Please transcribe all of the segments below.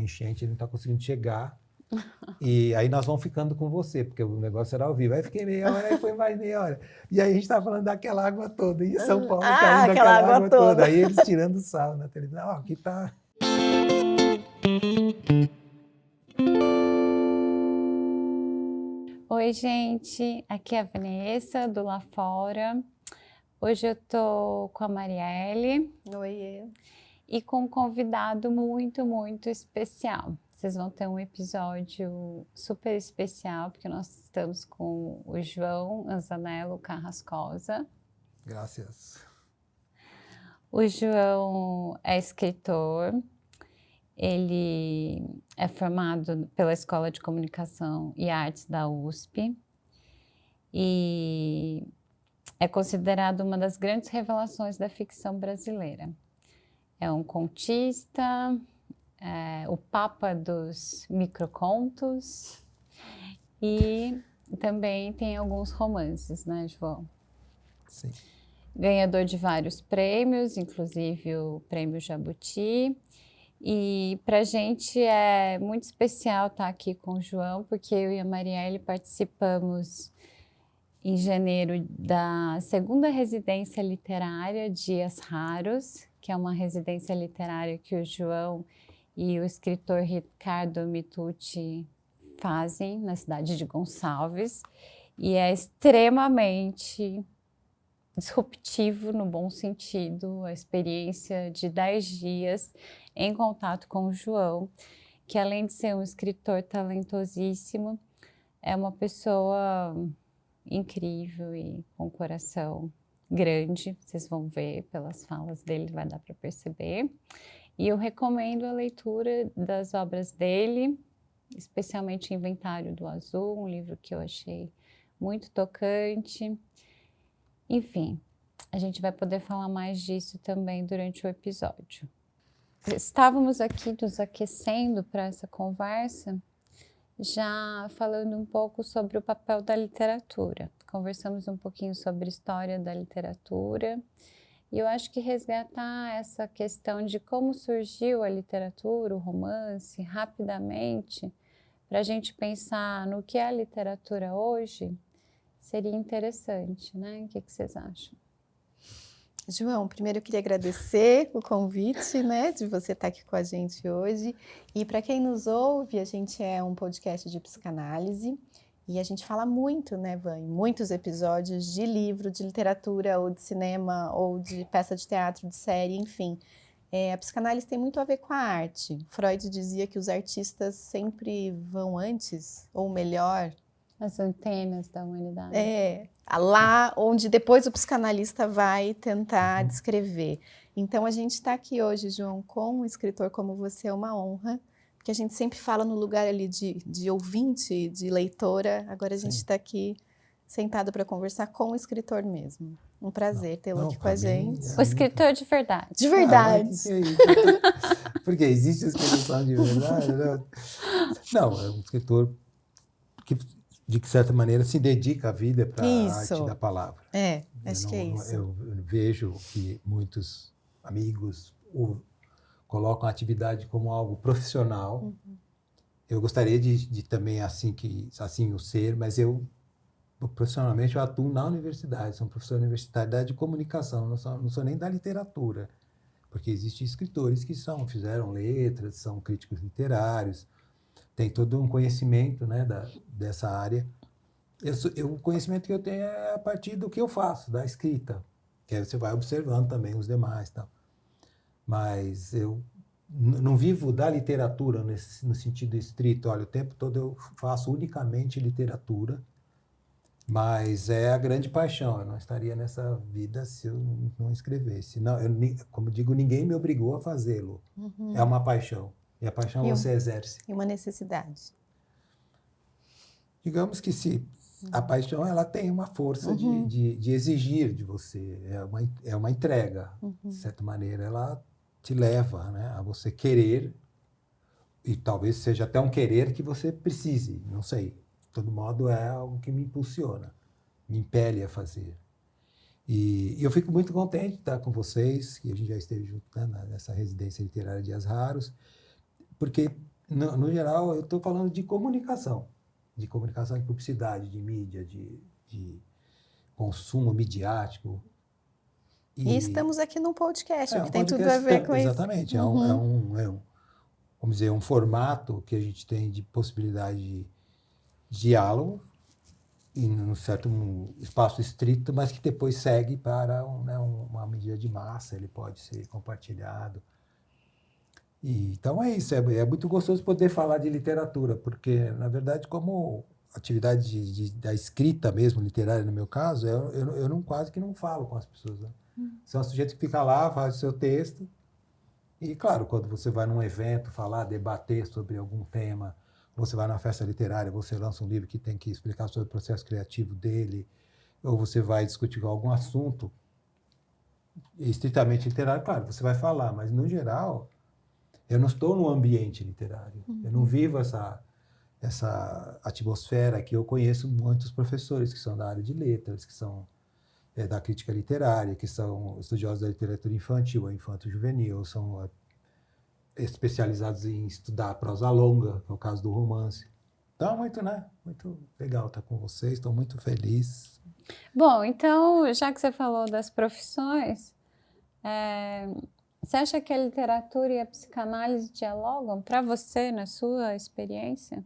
enchente, ele não está conseguindo chegar. E aí nós vamos ficando com você, porque o negócio era ao vivo. Aí fiquei meia hora, aí foi mais meia hora. E aí a gente estava falando daquela água toda, em São Paulo, caindo aquela água toda. Aí eles tirando sal na televisão. Ó, aqui tá... Oi, gente. Aqui é a Vanessa, do Lá Fora. Hoje eu tô com a Marielle. Oiê. E com um convidado muito, muito especial. Vocês vão ter um episódio super especial, porque nós estamos com o João Anzanello Carrascosa. Graças. O João é escritor, ele é formado pela Escola de Comunicação e Artes da USP e é considerado uma das grandes revelações da ficção brasileira. É um contista, o papa dos microcontos e também tem alguns romances, né, João? Sim. Ganhador de vários prêmios, inclusive o Prêmio Jabuti. E para a gente é muito especial estar aqui com o João, porque eu e a Marielle participamos em janeiro da segunda residência literária Dias Raros, que é uma residência literária que o João e o escritor Ricardo Mitucci fazem na cidade de Gonçalves, e é extremamente disruptivo no bom sentido, a experiência de 10 dias em contato com o João, que além de ser um escritor talentosíssimo, é uma pessoa incrível e com um coração grande, vocês vão ver pelas falas dele, vai dar para perceber. E eu recomendo a leitura das obras dele, especialmente Inventário do Azul, um livro que eu achei muito tocante. Enfim, a gente vai poder falar mais disso também durante o episódio. Estávamos aqui nos aquecendo para essa conversa, já falando um pouco sobre o papel da literatura. Conversamos um pouquinho sobre a história da literatura e eu acho que resgatar essa questão de como surgiu a literatura, o romance, rapidamente, para a gente pensar no que é a literatura hoje, seria interessante, né? O que vocês acham? João, primeiro eu queria agradecer o convite, né, de você estar aqui com a gente hoje. E para quem nos ouve, a gente é um podcast de psicanálise e a gente fala muito, né, Van, em muitos episódios de livro, de literatura, ou de cinema, ou de peça de teatro, de série, enfim. A psicanálise tem muito a ver com a arte. Freud dizia que os artistas sempre vão antes, ou melhor, as antenas da humanidade. Lá onde depois o psicanalista vai tentar descrever. Então a gente está aqui hoje, João, com um escritor como você, é uma honra, porque a gente sempre fala no lugar ali de ouvinte, de leitora, agora a gente está aqui sentado para conversar com o escritor mesmo. Um prazer tê-lo aqui com a gente. O escritor de verdade. De verdade. Que é isso? Porque existe escritor de verdade? Não, é um escritor que, de certa maneira, se dedica à vida para a arte da palavra. Acho que é isso. Eu vejo que muitos amigos colocam a atividade como algo profissional. Uhum. Eu gostaria de também assim o ser, mas profissionalmente eu atuo na universidade, sou um professor universitário da área de comunicação, não sou nem da literatura, porque existem escritores que fizeram letras, são críticos literários, tem todo um conhecimento, né, dessa área. O conhecimento que eu tenho é a partir do que eu faço, da escrita, que aí você vai observando também os demais, tal. Mas eu não vivo da literatura no sentido estrito. Olha, o tempo todo eu faço unicamente literatura, mas é a grande paixão. Eu não estaria nessa vida se eu não escrevesse. Não, como digo, ninguém me obrigou a fazê-lo. Uhum. É uma paixão. E a paixão você exerce. E uma necessidade. Digamos que a paixão ela tem uma força de exigir de você. É uma entrega. De certa maneira, ela te leva, né, a você querer, e talvez seja até um querer que você precise, não sei. De todo modo, é algo que me impulsiona, me impele a fazer. E eu fico muito contente de estar com vocês, que a gente já esteve junto, né, nessa residência literária Dias Raros, porque no geral, eu estou falando de comunicação e publicidade, de mídia, de consumo midiático. E estamos aqui num podcast, o que um tem tudo podcast, a ver com isso. exatamente, vamos dizer, um formato que a gente tem de possibilidade de diálogo em um certo espaço estrito, mas que depois segue para uma mídia de massa, ele pode ser compartilhado. Então é isso, é muito gostoso poder falar de literatura, porque, na verdade, como atividade da escrita mesmo, literária no meu caso, eu não, quase que não falo com as pessoas. Né? Você é um sujeito que fica lá, faz o seu texto, e, claro, quando você vai num evento falar, debater sobre algum tema, você vai numa festa literária, você lança um livro que tem que explicar sobre o processo criativo dele, ou você vai discutir algum assunto estritamente literário, claro, você vai falar, mas, no geral, eu não estou no ambiente literário. Eu não vivo essa atmosfera que eu conheço muitos professores que são da área de letras, que são da crítica literária, que são estudiosos da literatura infantil ou infanto-juvenil, são especializados em estudar prosa longa, que é o caso do romance. Então, muito legal estar com vocês, estou muito feliz. Bom, então, já que você falou das profissões, você acha que a literatura e a psicanálise dialogam para você, na sua experiência?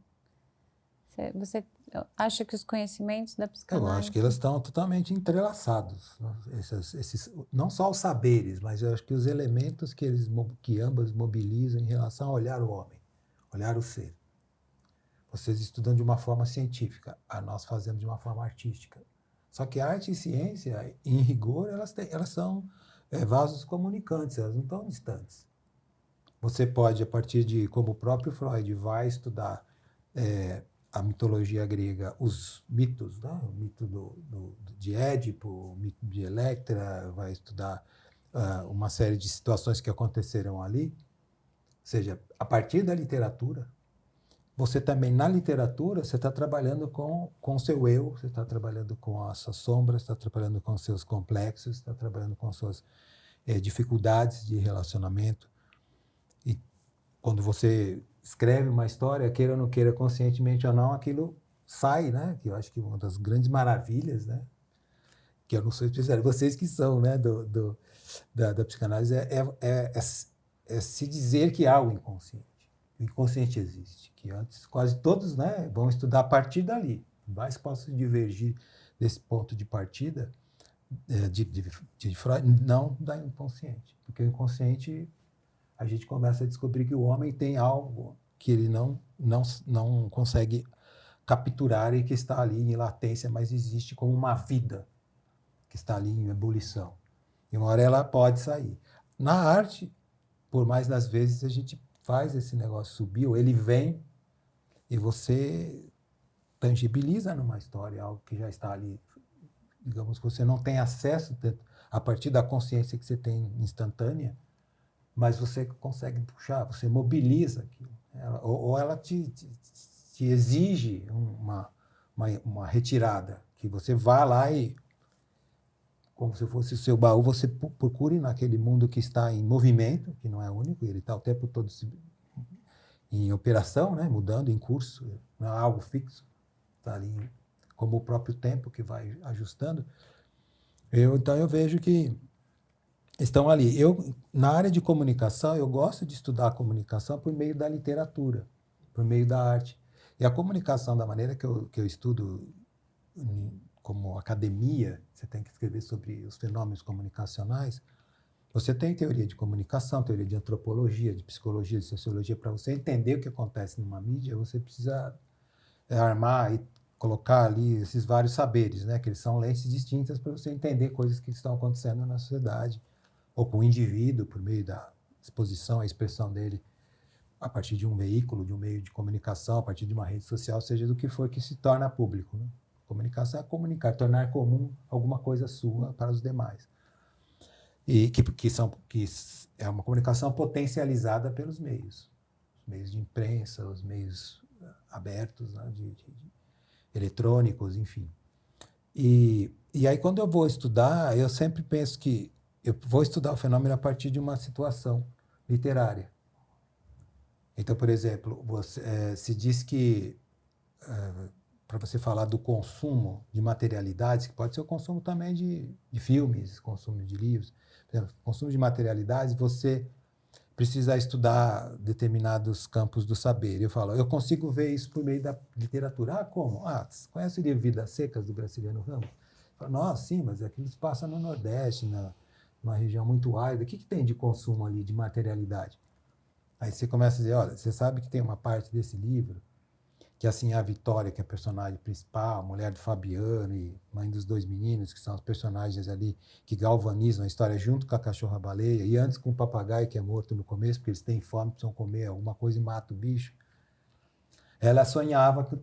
Você acha que os conhecimentos da psicanálise... Eu acho que elas estão totalmente entrelaçados. Não só os saberes, mas eu acho que os elementos que ambas mobilizam em relação a olhar o homem, olhar o ser. Vocês estudam de uma forma científica, nós fazemos de uma forma artística. Só que arte e ciência, em rigor, elas são vasos comunicantes, elas não estão distantes. Você pode, a partir de, como o próprio Freud vai estudar a mitologia grega, os mitos, né? O mito de Édipo, o mito de Electra, vai estudar uma série de situações que aconteceram ali. Ou seja, a partir da literatura, você também, na literatura, você está trabalhando com o seu eu, você está trabalhando com as suas sombras, está trabalhando com os seus complexos, está trabalhando com as suas dificuldades de relacionamento. E quando você escreve uma história, queira ou não queira, conscientemente ou não, aquilo sai, né? Que eu acho que uma das grandes maravilhas, né? Que eu não sou especialista, vocês que são, né? Da psicanálise, é se dizer que há o inconsciente. O inconsciente existe, que antes quase todos, né, vão estudar a partir dali. Mais posso divergir desse ponto de partida de Freud, não da inconsciente. Porque o inconsciente, a gente começa a descobrir que o homem tem algo que ele não consegue capturar e que está ali em latência, mas existe como uma vida que está ali em ebulição. E uma hora ela pode sair. Na arte, por mais das vezes a gente faz esse negócio subir, ou ele vem e você tangibiliza numa história algo que já está ali. Digamos que você não tem acesso a partir da consciência que você tem instantânea, mas você consegue puxar, você mobiliza aquilo. Ou ela te exige uma retirada, que você vá lá e, como se fosse o seu baú, você procure naquele mundo que está em movimento, que não é único, ele está o tempo todo em operação, né, mudando, em curso, não é algo fixo, está ali como o próprio tempo que vai ajustando. Então eu vejo que estão ali. Na área de comunicação, eu gosto de estudar a comunicação por meio da literatura, por meio da arte. E a comunicação, da maneira que eu estudo como academia, você tem que escrever sobre os fenômenos comunicacionais, você tem teoria de comunicação, teoria de antropologia, de psicologia, de sociologia. Para você entender o que acontece numa mídia, você precisa armar e colocar ali esses vários saberes, né? Que eles são lentes distintas para você entender coisas que estão acontecendo na sociedade, ou com o indivíduo, por meio da exposição, a expressão dele, a partir de um veículo, de um meio de comunicação, a partir de uma rede social, seja do que for que se torna público. Né? Comunicação é comunicar, tornar comum alguma coisa sua para os demais. E que é uma comunicação potencializada pelos meios. Os meios de imprensa, os meios abertos, né? de eletrônicos, enfim. E aí, quando eu vou estudar, eu sempre penso que eu vou estudar o fenômeno a partir de uma situação literária. Então, por exemplo, se diz que, para você falar do consumo de materialidades, que pode ser o consumo também de filmes, consumo de livros, por exemplo, consumo de materialidades, você precisa estudar determinados campos do saber. Eu falo, eu consigo ver isso por meio da literatura. Ah, como? Ah, você conhece o livro Vidas Secas, do Graciliano Ramos? Eu falo, nossa, sim, mas aquilo se passa no Nordeste, numa região muito árida. O que tem de consumo ali, de materialidade? Aí você começa a dizer, olha, você sabe que tem uma parte desse livro que assim, a Vitória, que é a personagem principal, a mulher do Fabiano e mãe dos dois meninos, que são os personagens ali que galvanizam a história junto com a cachorra-baleia, e antes com o papagaio, que é morto no começo, porque eles têm fome, precisam comer alguma coisa e matam o bicho. Ela sonhava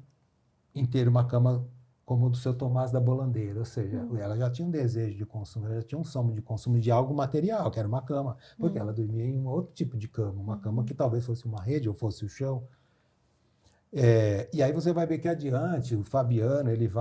em ter uma cama como o do seu Tomás da Bolandeira, ou seja, ela já tinha um desejo de consumo, ela já tinha um sonho de consumo de algo material, que era uma cama, porque ela dormia em um outro tipo de cama, uma cama que talvez fosse uma rede ou fosse o chão. E aí você vai ver que adiante, o Fabiano, eles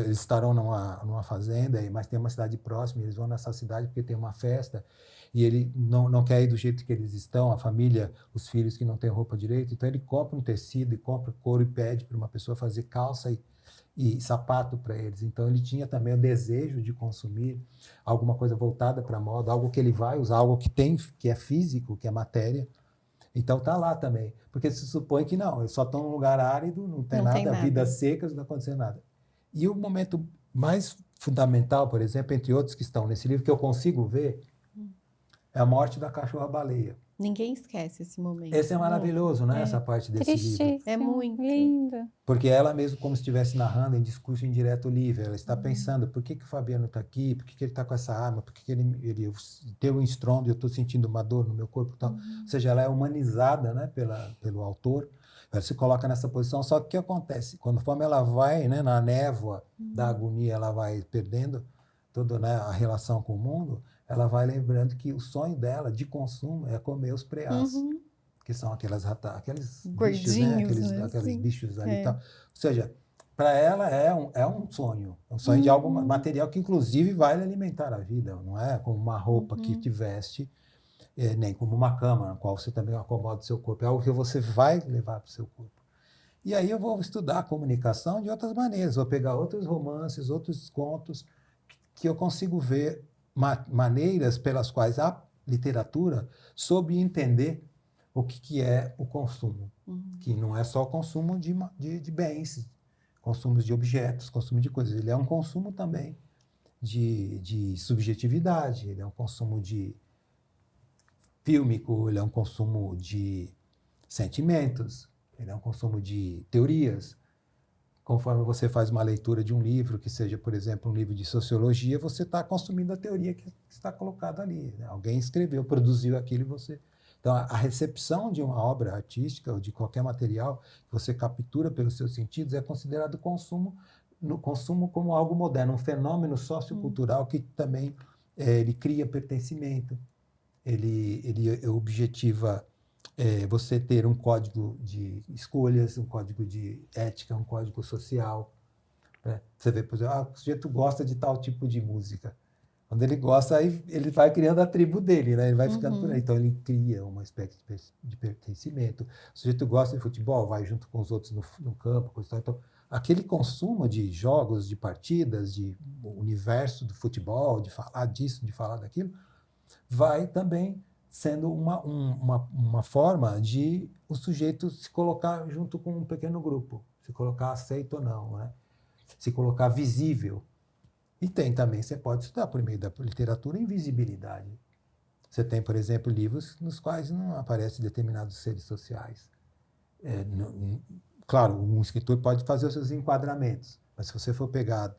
estarão numa fazenda, mas tem uma cidade próxima, eles vão nessa cidade porque tem uma festa, e ele não quer ir do jeito que eles estão, a família, os filhos que não têm roupa direito, então ele compra um tecido, e compra couro e pede para uma pessoa fazer calça e sapato para eles. Então ele tinha também o desejo de consumir alguma coisa voltada para a moda, algo que ele vai usar, algo que é físico, que é matéria. Então está lá também, porque se supõe que não, eles só estão num lugar árido, não tem nada, vidas secas, não aconteceu nada. E o momento mais fundamental, por exemplo, entre outros que estão nesse livro, que eu consigo ver, é a morte da cachorra-baleia. Ninguém esquece esse momento. Esse é maravilhoso, né? Essa parte desse livro. É muito lindo. Porque ela mesmo, como se estivesse narrando em discurso indireto livre, ela está pensando, por que o Fabiano está aqui? Por que ele está com essa arma? Por que ele teve um estrondo e eu estou sentindo uma dor no meu corpo? Tal. Ou seja, ela é humanizada, né, pelo autor. Ela se coloca nessa posição. Só que o que acontece? Conforme ela vai, né, na névoa da agonia, ela vai perdendo toda, né, a relação com o mundo, ela vai lembrando que o sonho dela de consumo é comer os preás, que são aqueles bichos, né? Aqueles bichos ali e tal. Ou seja, para ela é um sonho de algo material que inclusive vai lhe alimentar a vida, não é como uma roupa que te veste, nem como uma cama na qual você também acomoda o seu corpo, é algo que você vai levar para o seu corpo. E aí eu vou estudar a comunicação de outras maneiras, vou pegar outros romances, outros contos, que eu consigo ver maneiras pelas quais a literatura soube entender o que é o consumo, que não é só consumo de bens, consumo de objetos, consumo de coisas. Ele é um consumo também de subjetividade, ele é um consumo de fílmico, ele é um consumo de sentimentos, ele é um consumo de teorias. Conforme você faz uma leitura de um livro, que seja, por exemplo, um livro de sociologia, você está consumindo a teoria que está colocada ali. Né? Alguém escreveu, produziu aquilo e você... Então, a recepção de uma obra artística ou de qualquer material que você captura pelos seus sentidos é considerado consumo como algo moderno, um fenômeno sociocultural que também ele cria pertencimento, ele objetiva você ter um código de escolhas, um código de ética, um código social. Né? Você vê, por exemplo, o sujeito gosta de tal tipo de música. Quando ele gosta, aí ele vai criando a tribo dele, né? Ele vai ficando por aí. Então, ele cria uma espécie de pertencimento. O sujeito gosta de futebol, vai junto com os outros no campo. Coisa tal. Então, aquele consumo de jogos, de partidas, de universo do futebol, de falar disso, de falar daquilo, vai também sendo uma forma de o sujeito se colocar junto com um pequeno grupo, se colocar aceito ou não, né? Se colocar visível. E tem também, você pode estudar por meio da literatura, invisibilidade. Você tem, por exemplo, livros nos quais não aparecem determinados seres sociais. Claro, um escritor pode fazer os seus enquadramentos, mas se você for pegar,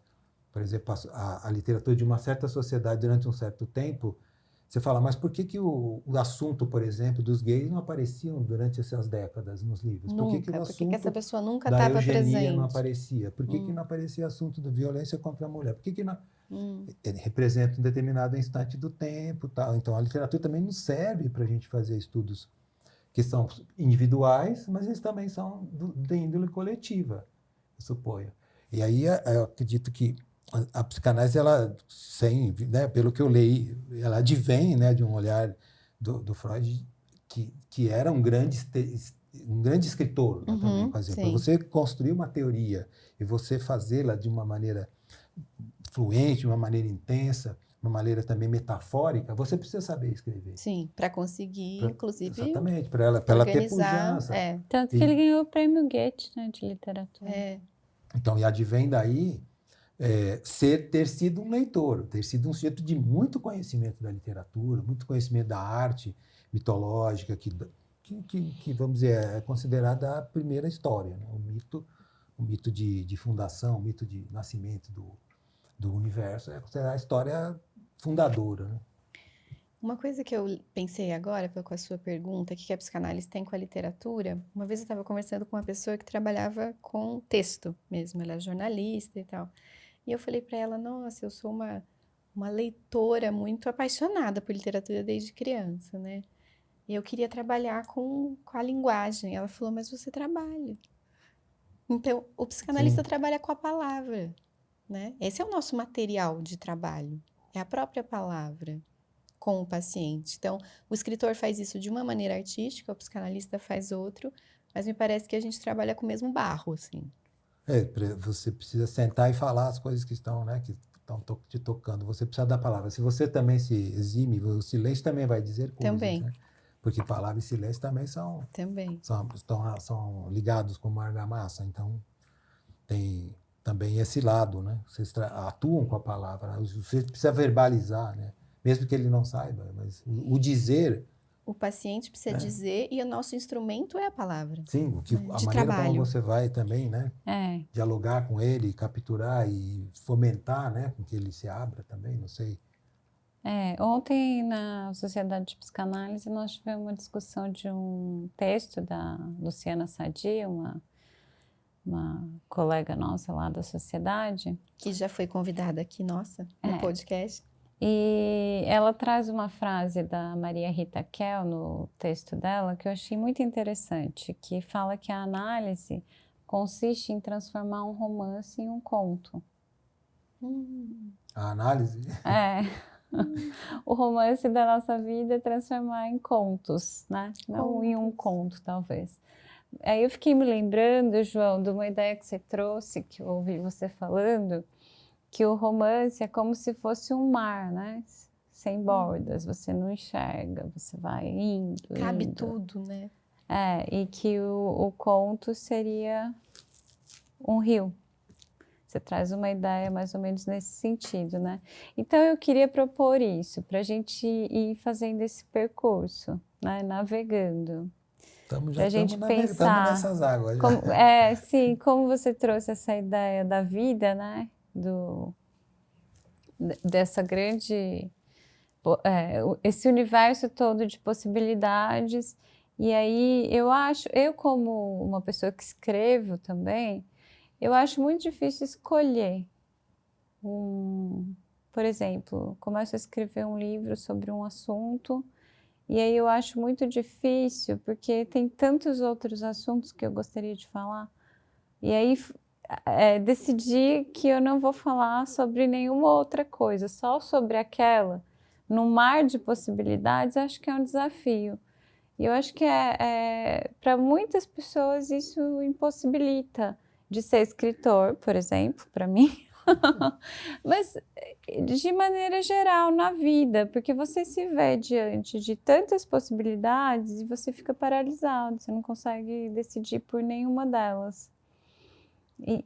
por exemplo, a literatura de uma certa sociedade durante um certo tempo, você fala, mas por que o assunto, por exemplo, dos gays não apareciam durante essas décadas nos livros? Nunca, por que essa pessoa nunca da estava eugenia presente. não aparecia? Por que não aparecia assunto de violência contra a mulher? Por que não... Ele representa um determinado instante do tempo, tal. Então, a literatura também nos serve para a gente fazer estudos que são individuais, mas eles também são de índole coletiva, eu suponho. E aí, eu acredito que a psicanálise, ela, né, pelo que eu leio, ela advém, né, de um olhar do Freud, que era um grande escritor, né, também. Por exemplo, sim. você construir uma teoria e você fazê-la de uma maneira fluente, de uma maneira intensa, uma maneira também metafórica, você precisa saber escrever. Sim, para conseguir, inclusive, Exatamente, para ela ter organizar. pujança. Tanto que ele ganhou o prêmio Goethe, né, de literatura. Então, e advém daí ter sido um leitor, ter sido um sujeito de muito conhecimento da literatura, muito conhecimento da arte mitológica, que vamos dizer, é considerada a primeira história, né? O mito de fundação, o mito de nascimento do universo, é considerada a história fundadora, né? Uma coisa que eu pensei agora, com a sua pergunta, que a psicanálise tem com a literatura, uma vez eu estava conversando com uma pessoa que trabalhava com texto mesmo, ela é jornalista e tal. E eu falei para ela, nossa, eu sou uma leitora muito apaixonada por literatura desde criança, né? E eu queria trabalhar com a linguagem. Ela falou, mas você trabalha. Então, o psicanalista Sim. trabalha com a palavra, né? Esse é o nosso material de trabalho, é a própria palavra com o paciente. Então, o escritor faz isso de uma maneira artística, o psicanalista faz outro, mas me parece que a gente trabalha com o mesmo barro, assim. Você precisa sentar e falar as coisas que estão, né, que estão te tocando. Você precisa da palavra. Se você também se exime, o silêncio também vai dizer coisas, Também. né? Porque palavra e silêncio também são ligados como argamassa. Então, tem também esse lado, né? Vocês atuam com a palavra. Você precisa verbalizar, né? Mesmo que ele não saiba, mas o dizer... O paciente precisa dizer e o nosso instrumento é a palavra. Sim, a de maneira trabalho. como você vai também, né? Dialogar com ele, capturar e fomentar, né? Com que ele se abra também, não sei. Ontem na Sociedade de Psicanálise nós tivemos uma discussão de um texto da Luciana Sadi, uma colega nossa lá da sociedade. Que já foi convidada aqui, nossa, no podcast. E ela traz uma frase da Maria Rita Kell no texto dela que eu achei muito interessante, que fala que a análise consiste em transformar um romance em um conto. A análise? O romance da nossa vida é transformar em contos, né? Não em um conto, talvez. Aí eu fiquei me lembrando, João, de uma ideia que você trouxe, que eu ouvi você falando, que o romance é como se fosse um mar, né? Sem bordas, você não enxerga, você vai indo. Cabe tudo, né? E que o conto seria um rio. Você traz uma ideia mais ou menos nesse sentido, né? Então eu queria propor isso, para a gente ir fazendo esse percurso, né? Navegando. Já estamos nessas águas. Sim, como você trouxe essa ideia da vida, né? Dessa grande... esse universo todo de possibilidades. E aí eu como uma pessoa que escrevo também, eu acho muito difícil escolher por exemplo, começo a escrever um livro sobre um assunto e aí eu acho muito difícil porque tem tantos outros assuntos que eu gostaria de falar e aí decidi que eu não vou falar sobre nenhuma outra coisa, só sobre aquela. Num mar de possibilidades, acho que é um desafio. E eu acho que para muitas pessoas isso impossibilita de ser escritor, por exemplo, para mim. Mas de maneira geral na vida, porque você se vê diante de tantas possibilidades e você fica paralisado, você não consegue decidir por nenhuma delas.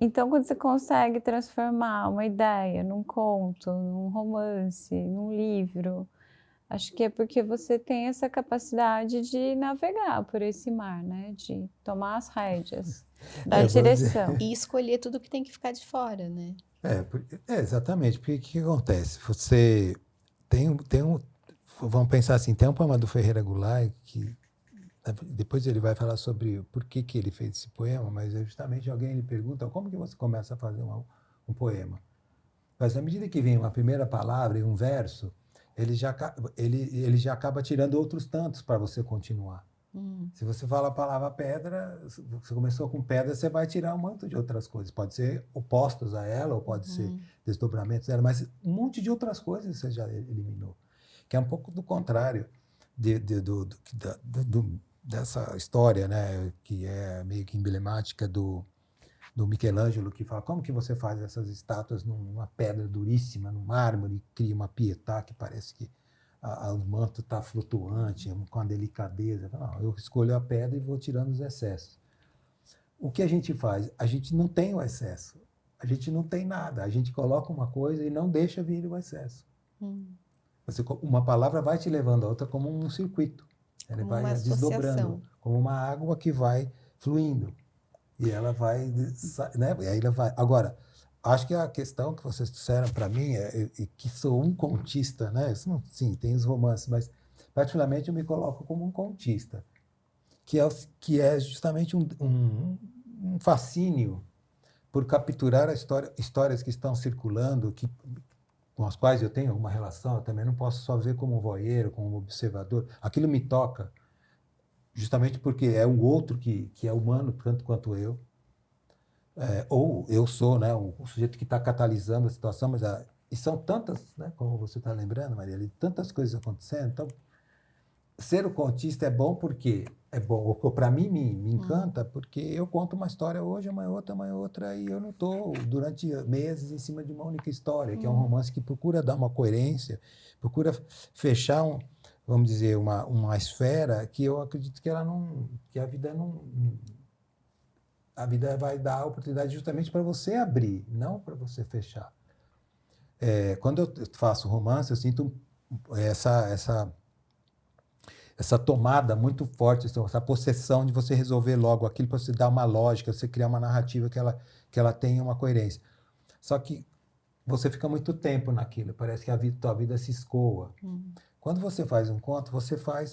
Então, quando você consegue transformar uma ideia num conto, num romance, num livro, acho que é porque você tem essa capacidade de navegar por esse mar, né? De tomar as rédeas da direção. E escolher tudo que tem que ficar de fora, né? Exatamente. Porque o que acontece? Você vamos pensar assim, tem um poema do Ferreira Goulart que depois ele vai falar sobre por que ele fez esse poema, mas é justamente alguém lhe pergunta como que você começa a fazer um poema. Mas à medida que vem uma primeira palavra e um verso, ele já acaba tirando outros tantos para você continuar. Se você fala a palavra pedra, você começou com pedra, você vai tirar um monte de outras coisas. Pode ser opostos a ela, ou pode ser desdobramentos dela, mas um monte de outras coisas você já eliminou. Que é um pouco do contrário. dessa história, né, que é meio que emblemática do Michelangelo, que fala, como que você faz essas estátuas numa pedra duríssima, no mármore, cria uma pietà que parece que o manto está flutuante, com a delicadeza. Não, eu escolho a pedra e vou tirando os excessos. O que a gente faz? A gente não tem o excesso. A gente não tem nada. A gente coloca uma coisa e não deixa vir o excesso. Uma palavra vai te levando a outra como um circuito. Ela Como vai uma desdobrando, associação. como uma água que vai fluindo. E ela vai, né? E aí ela vai. Agora, acho que a questão que vocês disseram para mim é que sou um contista, né? Sim, tem os romances, mas particularmente eu me coloco como um contista, que é justamente um fascínio por capturar histórias que estão circulando, com as quais eu tenho alguma relação. Eu também não posso só ver como um voyeur, como um observador. Aquilo me toca, justamente porque é um outro que é humano tanto quanto eu. Ou eu sou, né, o sujeito que está catalisando a situação, e são tantas, né, como você está lembrando, Maria, tantas coisas acontecendo. Então, ser o contista é bom porque é bom, para mim me encanta, porque eu conto uma história hoje, amanhã outra, e eu não estou durante meses em cima de uma única história, que é um romance que procura dar uma coerência, procura fechar vamos dizer, uma esfera que eu acredito que que a vida vai dar a oportunidade justamente para você abrir, não para você fechar. Quando eu faço romance, eu sinto essa tomada muito forte, essa possessão de você resolver logo aquilo, para você dar uma lógica, você criar uma narrativa que ela tenha uma coerência. Só que você fica muito tempo naquilo, parece que a tua vida se escoa. Quando você faz um conto,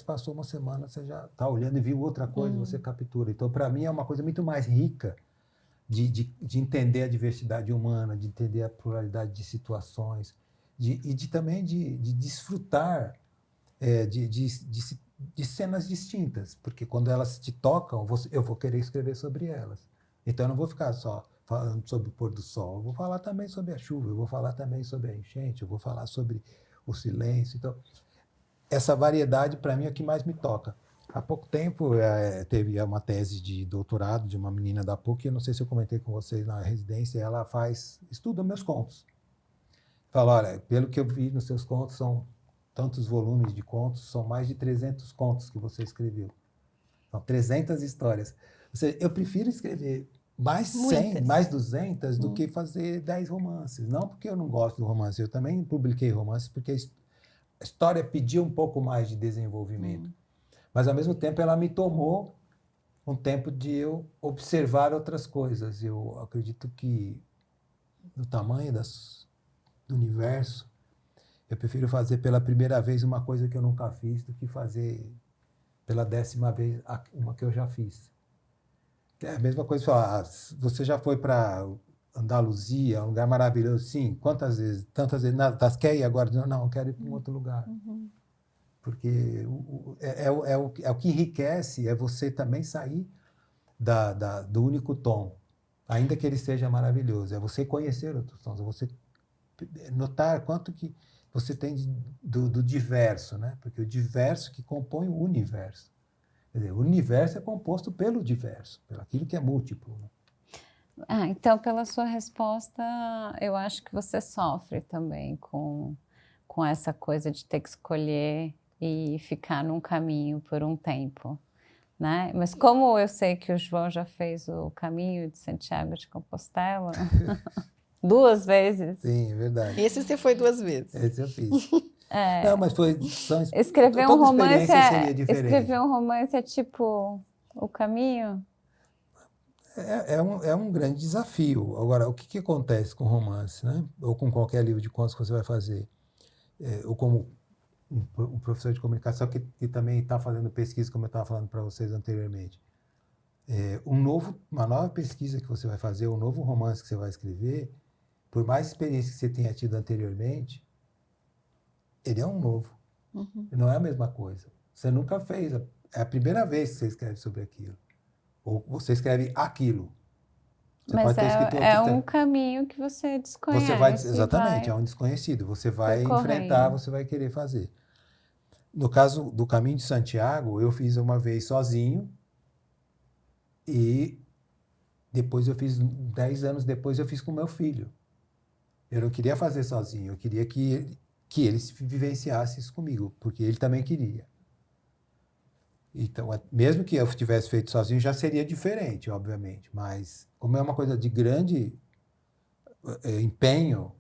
passou uma semana, você já está olhando e viu outra coisa, você captura. Então, para mim, é uma coisa muito mais rica de entender a diversidade humana, de entender a pluralidade de situações, também de desfrutar de cenas distintas, porque quando elas te tocam, eu vou querer escrever sobre elas. Então, eu não vou ficar só falando sobre o pôr do sol, eu vou falar também sobre a chuva, eu vou falar também sobre a enchente, eu vou falar sobre o silêncio. Então, essa variedade, para mim, é o que mais me toca. Há pouco tempo, teve uma tese de doutorado de uma menina da PUC, eu não sei se eu comentei com vocês na residência, ela estuda meus contos. Fala, olha, pelo que eu vi nos seus contos, são tantos volumes de contos, são mais de 300 contos que você escreveu. São 300 histórias. Ou seja, eu prefiro escrever mais 100, mais 200 do que fazer 10 romances. Não porque eu não gosto do romance, eu também publiquei romances porque a história pedia um pouco mais de desenvolvimento. Mas, ao mesmo tempo, ela me tomou um tempo de eu observar outras coisas. Eu acredito que, no tamanho do universo, eu prefiro fazer pela primeira vez uma coisa que eu nunca fiz do que fazer pela 10ª vez uma que eu já fiz. É a mesma coisa falar, você já foi para Andaluzia, um lugar maravilhoso? Sim. Quantas vezes? Tantas vezes. Quer ir agora? Não, eu quero ir para um outro lugar. Porque o que enriquece é você também sair do único tom, ainda que ele seja maravilhoso. É você conhecer outros tons, é você notar quanto que você tem do diverso, né? Porque o diverso que compõe o universo. Quer dizer, o universo é composto pelo diverso, pelo aquilo que é múltiplo, né? Então, pela sua resposta, eu acho que você sofre também com essa coisa de ter que escolher e ficar num caminho por um tempo, né? Mas como eu sei que o João já fez o caminho de Santiago de Compostela 2 vezes. Sim, é verdade. Esse você foi 2 vezes. Esse eu fiz. Não, mas escrever toda um romance experiência seria diferente. Escrever um romance é tipo o caminho? É um grande desafio. Agora, o que acontece com romance, né? Ou com qualquer livro de contos que você vai fazer? Ou como um professor de comunicação que também está fazendo pesquisa, como eu estava falando para vocês anteriormente. Uma nova pesquisa que você vai fazer, um novo romance que você vai escrever, por mais experiência que você tenha tido anteriormente, ele é um novo. Não é a mesma coisa. Você nunca fez. É a primeira vez que você escreve sobre aquilo. Ou você escreve aquilo. Você Mas pode ter escrito um caminho que você desconhece. Exatamente, é um desconhecido. Você vai enfrentar, você vai querer fazer. No caso do Caminho de Santiago, eu fiz uma vez sozinho e depois 10 anos depois eu fiz com meu filho. Eu não queria fazer sozinho, eu queria que ele vivenciasse isso comigo, porque ele também queria. Então, mesmo que eu tivesse feito sozinho, já seria diferente, obviamente. Mas, como é uma coisa de grande empenho,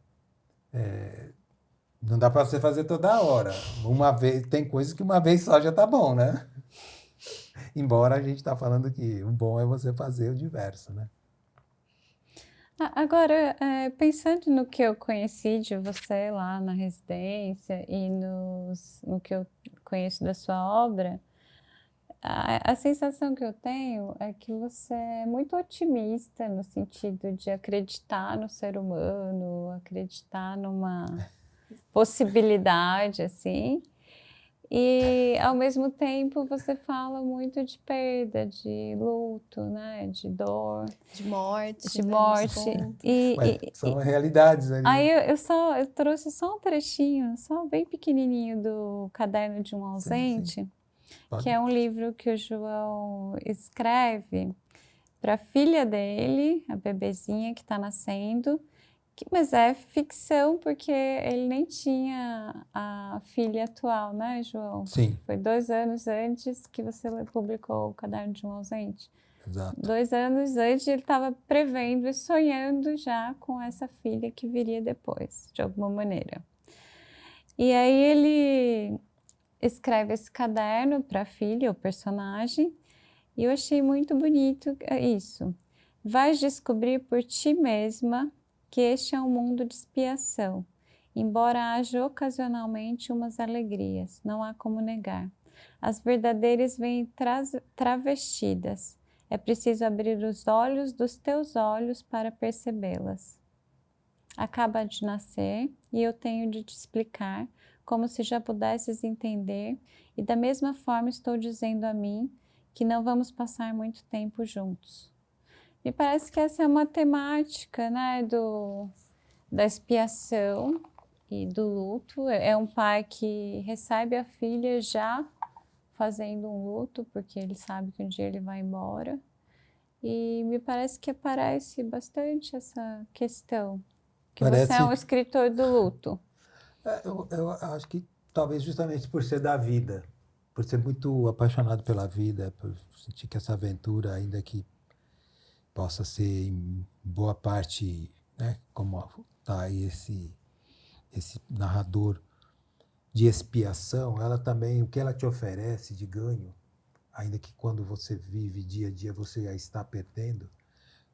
não dá para você fazer toda hora. Uma vez, tem coisas que uma vez só já tá bom, né? Embora a gente está falando que o bom é você fazer o diverso, né? Agora, pensando no que eu conheci de você lá na residência e no que eu conheço da sua obra, a sensação que eu tenho é que você é muito otimista no sentido de acreditar no ser humano, acreditar numa possibilidade, assim. E, ao mesmo tempo, você fala muito de perda, de luto, né? De dor. De morte. De né, morte. Mas são realidades ali. Aí eu trouxe só um trechinho, só bem pequenininho do Caderno de um Ausente, Sim. que é um livro que o João escreve para a filha dele, a bebezinha que está nascendo, mas é ficção porque ele nem tinha a filha atual, né, João? Sim. Foi 2 anos antes que você publicou o Caderno de um Ausente. Exato. 2 anos antes ele estava prevendo e sonhando já com essa filha que viria depois, de alguma maneira. E aí ele escreve esse caderno para a filha, o personagem, e eu achei muito bonito isso. Vais descobrir por ti mesma que este é um mundo de expiação, embora haja ocasionalmente umas alegrias, não há como negar. As verdadeiras vêm travestidas. É preciso abrir os olhos dos teus olhos para percebê-las. Acaba de nascer e eu tenho de te explicar como se já pudesses entender, e da mesma forma estou dizendo a mim que não vamos passar muito tempo juntos. Me parece que essa é uma temática, né, da expiação e do luto. É um pai que recebe a filha já fazendo um luto, porque ele sabe que um dia ele vai embora. E me parece que aparece bastante essa questão, que você é um escritor do luto. Eu acho que talvez justamente por ser da vida, por ser muito apaixonado pela vida, por sentir que essa aventura, ainda que possa ser em boa parte, né, como está aí esse narrador de expiação, ela também, o que ela te oferece de ganho, ainda que quando você vive dia a dia você a está perdendo,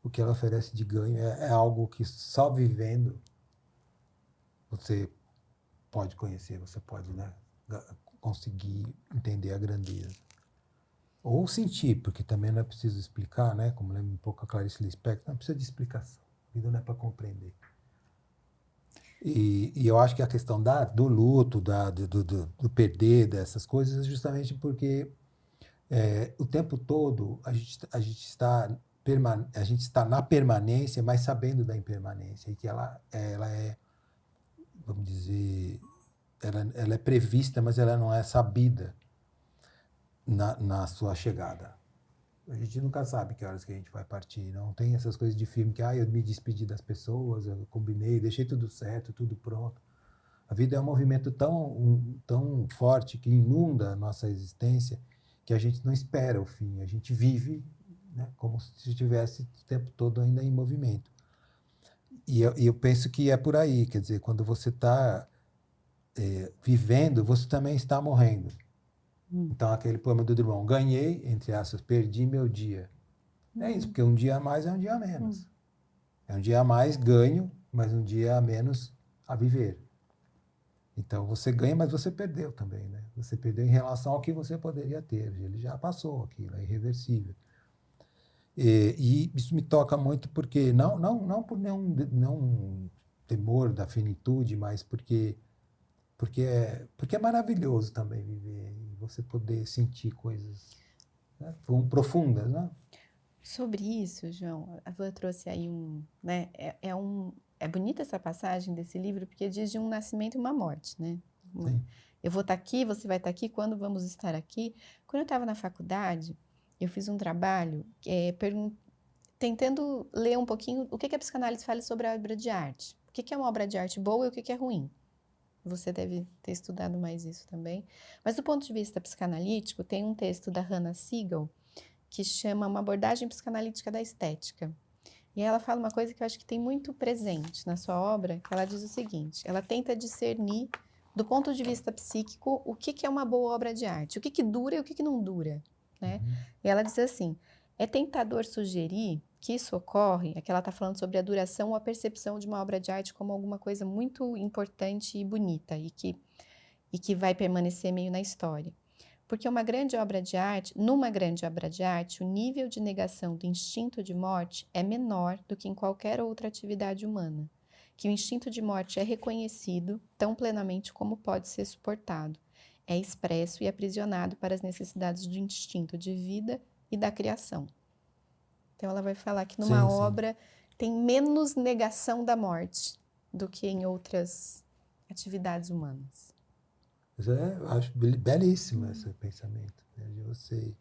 o que ela oferece de ganho é algo que só vivendo você pode conhecer, você pode, né, conseguir entender a grandeza. Ou sentir, porque também não é preciso explicar, né? Como lembra um pouco a Clarice Lispector, não precisa de explicação. A vida não é para compreender. E eu acho que a questão do luto, do perder, dessas coisas, é justamente porque o tempo todo a gente está na permanência, mas sabendo da impermanência, e que ela é, vamos dizer, ela é prevista, mas ela não é sabida na sua chegada. A gente nunca sabe que horas que a gente vai partir. Não tem essas coisas de filme que eu me despedi das pessoas, eu combinei, deixei tudo certo, tudo pronto. A vida é um movimento tão forte que inunda a nossa existência que a gente não espera o fim. A gente vive, né, como se estivesse o tempo todo ainda em movimento. E eu penso que é por aí. Quer dizer, quando você está vivendo, você também está morrendo. Então, aquele poema do Drummond, ganhei, entre aspas, perdi meu dia. É isso, porque um dia a mais é um dia a menos. É um dia a mais ganho, mas um dia a menos a viver. Então, você ganha, mas você perdeu também, né? Você perdeu em relação ao que você poderia ter. Ele já passou aquilo, é irreversível. E isso me toca muito porque, não por nenhum temor da finitude, mas porque é maravilhoso também viver e você poder sentir coisas, né, profundas, né? Sobre isso, João, a Vã trouxe aí né, é bonita essa passagem desse livro porque diz de um nascimento e uma morte, né? Sim. Eu vou estar aqui, você vai estar aqui, quando vamos estar aqui? Quando eu estava na faculdade, eu fiz um trabalho tentando ler um pouquinho o que a psicanálise fala sobre a obra de arte. O que é uma obra de arte boa e o que é ruim. Você deve ter estudado mais isso também. Mas do ponto de vista psicanalítico, tem um texto da Hannah Siegel que chama Uma abordagem psicanalítica da estética. E ela fala uma coisa que eu acho que tem muito presente na sua obra, que ela diz o seguinte, ela tenta discernir, do ponto de vista psíquico, o que é uma boa obra de arte, o que dura e o que não dura, né? E ela diz assim, é tentador sugerir que isso ocorre, é que ela está falando sobre a duração ou a percepção de uma obra de arte como alguma coisa muito importante e bonita e que vai permanecer meio na história. Porque numa grande obra de arte, o nível de negação do instinto de morte é menor do que em qualquer outra atividade humana. Que o instinto de morte é reconhecido tão plenamente como pode ser suportado. É expresso e aprisionado para as necessidades do instinto de vida e da criação. Então ela vai falar que numa obra tem menos negação da morte do que em outras atividades humanas. Eu acho belíssimo esse pensamento, né, de você.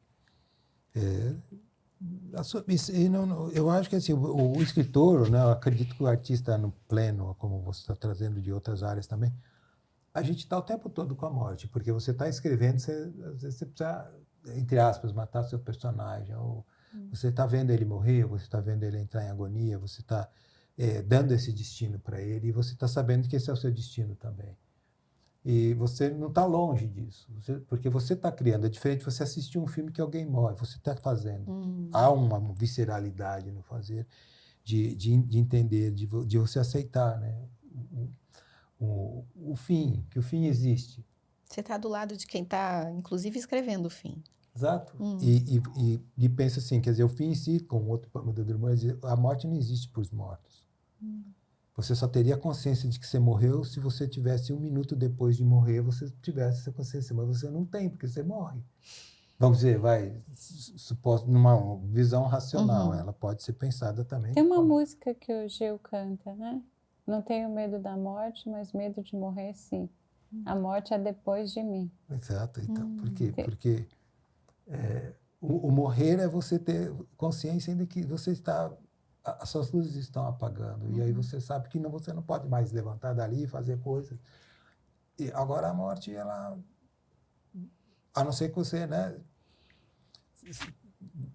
Eu acho que assim, o escritor, né, eu acredito que o artista no pleno, como você está trazendo de outras áreas também, a gente está o tempo todo com a morte, porque você está escrevendo, às vezes você precisa, entre aspas, matar seu personagem, ou você está vendo ele morrer, você está vendo ele entrar em agonia, você está dando esse destino para ele, e você está sabendo que esse é o seu destino também. E você não está longe disso, porque você está criando. É diferente você assistir um filme que alguém morre, você está fazendo. Há uma visceralidade no fazer, de entender, de você aceitar, né? O fim, que o fim existe. Você está do lado de quem está, inclusive, escrevendo o fim. Exato. E pensa assim, quer dizer, o fim em si, como outro modelo irmão, a morte não existe para os mortos. Você só teria consciência de que você morreu se você tivesse 1 minuto depois de morrer, você tivesse essa consciência, mas você não tem, porque você morre. Vamos dizer, suposto, numa visão racional, ela pode ser pensada também. Tem uma música que o Gil canta, né? Não tenho medo da morte, mas medo de morrer, sim. A morte é depois de mim. Exato. Então, por quê? Porque o morrer é você ter consciência ainda que você está... As suas luzes estão apagando. E aí você sabe que você não pode mais levantar dali e fazer coisas. E agora a morte, ela... A não ser que você, né? Se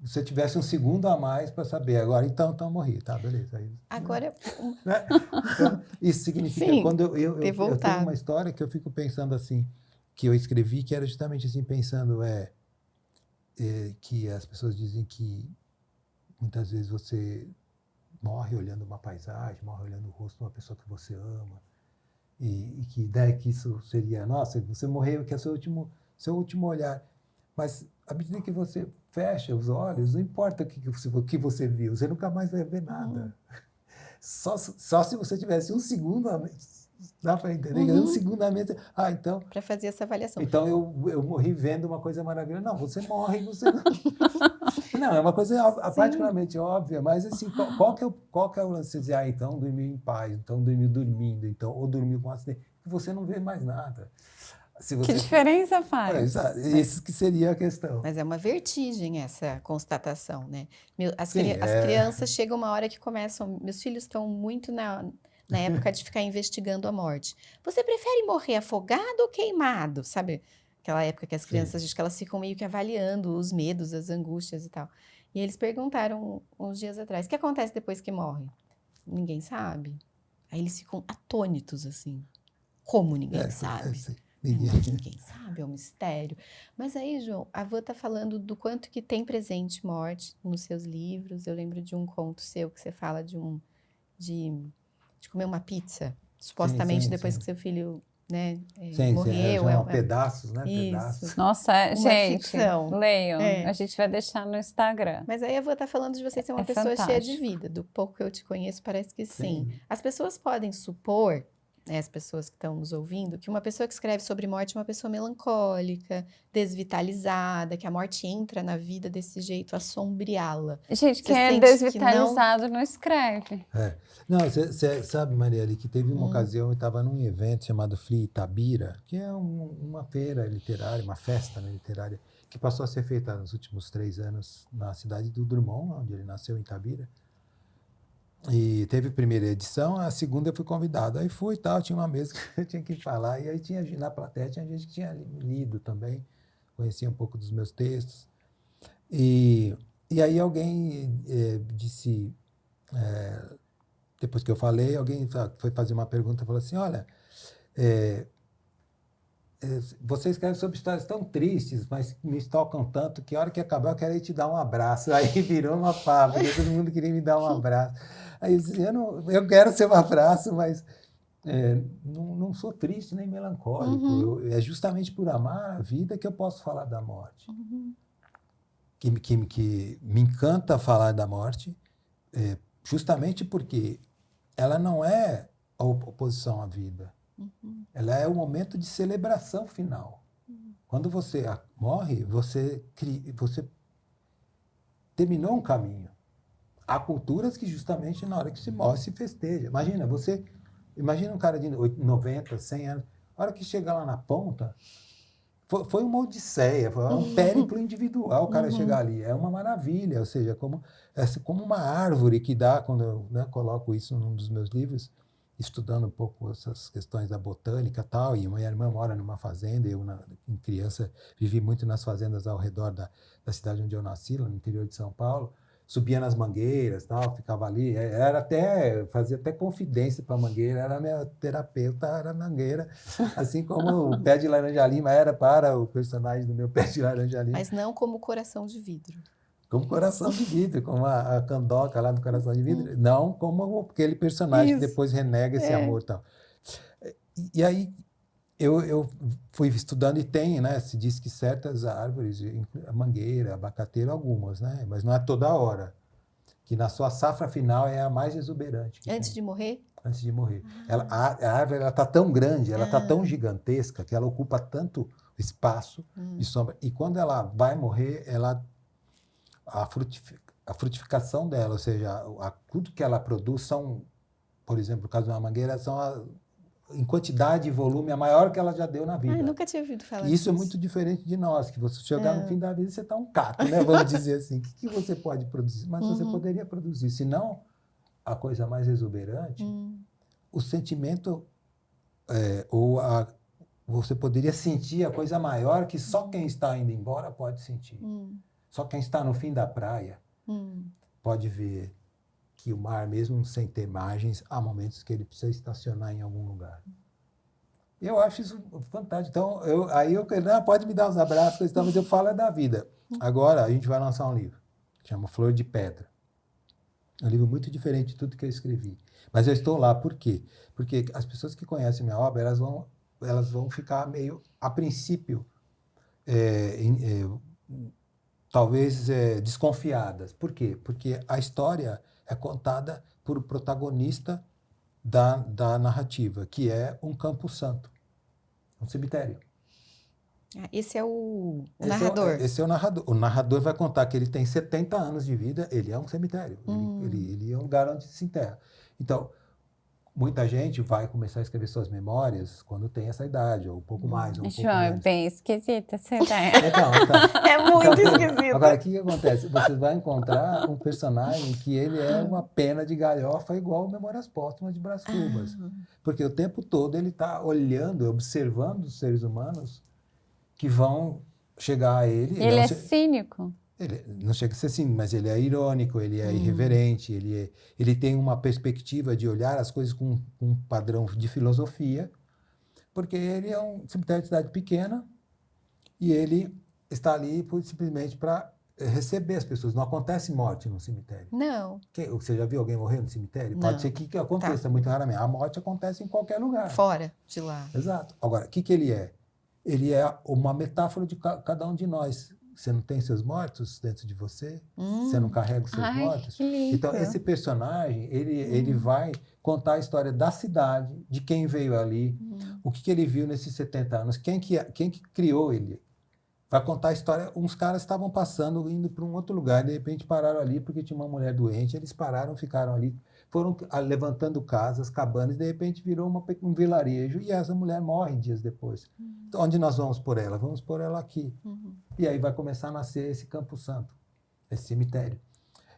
você tivesse 1 segundo a mais para saber. Agora, então morri. Tá, beleza. Aí, agora... Né? Então, isso significa... Sim, quando eu tenho uma história que eu fico pensando assim, que eu escrevi, que era justamente assim, pensando que as pessoas dizem que muitas vezes você morre olhando uma paisagem, morre olhando o rosto de uma pessoa que você ama, e que ideia que isso seria, nossa, você morreu, que é seu último olhar. Mas à medida que você fecha os olhos, não importa o que você viu, você nunca mais vai ver nada. Só se você tivesse 1 segundo a menos, dá para entender? 1 segundo a menos, então... Para fazer essa avaliação. Então eu morri vendo uma coisa maravilhosa. Não, você morre e você não... Não, é uma coisa particularmente óbvia, mas assim, qual que é o lance de dizer, então dormiu em paz, então dormiu dormindo, então, ou dormiu com acidente, que você não vê mais nada. Que diferença faz? Isso que seria a questão. Mas é uma vertigem essa constatação, né? As crianças chegam uma hora que começam... Meus filhos estão muito na época de ficar investigando a morte. Você prefere morrer afogado ou queimado? Sabe? Aquela época que as crianças, acho que elas ficam meio que avaliando os medos, as angústias e tal. E eles perguntaram uns dias atrás, o que acontece depois que morre? Ninguém sabe. Aí eles ficam atônitos, assim. Como ninguém sabe? Ninguém sabe, é um mistério. Mas aí, João, a Vã está falando do quanto que tem presente morte nos seus livros. Eu lembro de um conto seu que você fala de comer uma pizza, supostamente depois que seu filho... Né? Morreu. Pedaços, né? Isso. Pedaços. Nossa, gente, ficção. Leiam. A gente vai deixar no Instagram. Mas aí eu vou estar falando de você ser uma pessoa cheia de vida. Do pouco que eu te conheço, parece que sim. As pessoas podem supor né, as pessoas que estão nos ouvindo, que uma pessoa que escreve sobre morte é uma pessoa melancólica, desvitalizada, que a morte entra na vida desse jeito a sombreá-la. Gente, Você quem é sente desvitalizado não escreve. Não, você sabe, Marielle, que teve uma Hum. ocasião, eu estava num evento chamado Fli Itabira, que é uma feira literária, uma festa, né, literária, que passou a ser feita nos últimos 3 anos na cidade do Drummond, onde ele nasceu, em Itabira. E teve a primeira edição, a segunda eu fui convidado. Aí fui e tal, tinha uma mesa que eu tinha que falar, e aí na plateia tinha gente que tinha lido também, conhecia um pouco dos meus textos. E aí alguém disse, depois que eu falei, alguém foi fazer uma pergunta e falou assim, olha, você escreve sobre histórias tão tristes, mas me tocam tanto que a hora que acabar eu quero ir te dar um abraço. Aí virou uma fábrica, todo mundo queria me dar um abraço. Aí eu disse, eu quero ser um abraço, mas não sou triste nem melancólico. Uhum. É justamente por amar a vida que eu posso falar da morte. Uhum. Que me encanta falar da morte, justamente porque ela não é a oposição à vida. Uhum. Ela é o momento de celebração final. Quando você morre, você terminou um caminho. Há culturas que justamente na hora que se morre se festeja. Imagina um cara de 90, 100 anos, a hora que chega lá na ponta, foi uma odisseia, foi um périplo individual o cara chegar ali. É uma maravilha, ou seja, como uma árvore que dá, quando eu coloco isso num dos meus livros, estudando um pouco essas questões da botânica e tal, e minha irmã mora numa fazenda, eu, em criança, vivi muito nas fazendas ao redor da cidade onde eu nasci, lá no interior de São Paulo, subia nas mangueiras, tal, ficava ali, fazia até confidência para a mangueira, era minha terapeuta, era a mangueira, assim como o Pé de Laranja Lima era para o personagem do meu Pé de Laranja Lima. Mas não como coração de vidro. Como coração de vidro, como a Candoca lá do Coração de Vidro, não como aquele personagem que depois renega esse amor e tal. E aí eu fui estudando e tem, né? Se diz que certas árvores, a mangueira, abacateiro, algumas, né? Mas não é toda hora. Que na sua safra final é a mais exuberante. Antes de morrer? Antes de morrer. A árvore está tão grande, ela está tão gigantesca, que ela ocupa tanto espaço de sombra. E quando ela vai morrer, a frutificação dela, ou seja, tudo que ela produz são, por exemplo, no caso de uma mangueira, em quantidade e volume, a maior que ela já deu na vida. Eu nunca tinha ouvido falar disso. Isso é muito diferente de nós, que você chegar no fim da vida, você está um caco, né? Vamos dizer assim. O que você pode produzir? Mas você poderia produzir. Se não, a coisa mais exuberante, o sentimento, você poderia sentir a coisa maior que só quem está indo embora pode sentir. Só quem está no fim da praia pode ver que o mar, mesmo sem ter margens, há momentos que ele precisa estacionar em algum lugar. Eu acho isso fantástico. Então, pode me dar uns abraços, mas eu falo da vida. Agora, a gente vai lançar um livro, que chama Flor de Pedra. É um livro muito diferente de tudo que eu escrevi. Mas eu estou lá, por quê? Porque as pessoas que conhecem minha obra, elas vão ficar meio, a princípio, talvez desconfiadas. Por quê? Porque a história é contada por o protagonista da narrativa, que é um campo santo, um cemitério. Esse é o narrador. Esse é o narrador. O narrador vai contar que ele tem 70 anos de vida, ele é um cemitério, ele é um lugar onde se enterra. Então, muita gente vai começar a escrever suas memórias quando tem essa idade, ou um pouco mais, ou um pouco João, menos. É bem esquisita essa ideia. Então. É muito esquisito. Agora, o que acontece? Você vai encontrar um personagem que ele é uma pena de galhofa igual o Memórias Póstumas de Brás Cubas. Porque o tempo todo ele está olhando, observando os seres humanos que vão chegar a ele. Ele é cínico? Ele não chega a ser cínico, mas ele é irônico, ele é irreverente, ele tem uma perspectiva de olhar as coisas com um padrão de filosofia, porque ele é um cemitério de cidade pequena e ele está ali simplesmente para receber as pessoas. Não acontece morte no cemitério. Não. Você já viu alguém morrer no cemitério? Não. Pode ser que aconteça, muito raramente. A morte acontece em qualquer lugar. Fora de lá. Exato. Agora, o que ele é? Ele é uma metáfora de cada um de nós. você não tem seus mortos dentro de você? Você não carrega os seus Ai, mortos? que lindo. Então, esse personagem, ele vai contar a história da cidade, de quem veio ali, o que ele viu nesses 70 anos, quem que criou ele. Vai contar a história. Uns caras estavam passando, indo para um outro lugar, de repente pararam ali porque tinha uma mulher doente, eles pararam, ficaram ali, foram levantando casas, cabanas, e de repente virou um vilarejo, e essa mulher morre dias depois. Então, onde nós vamos pôr ela? Vamos pôr ela aqui. E aí vai começar a nascer esse Campo Santo, esse cemitério.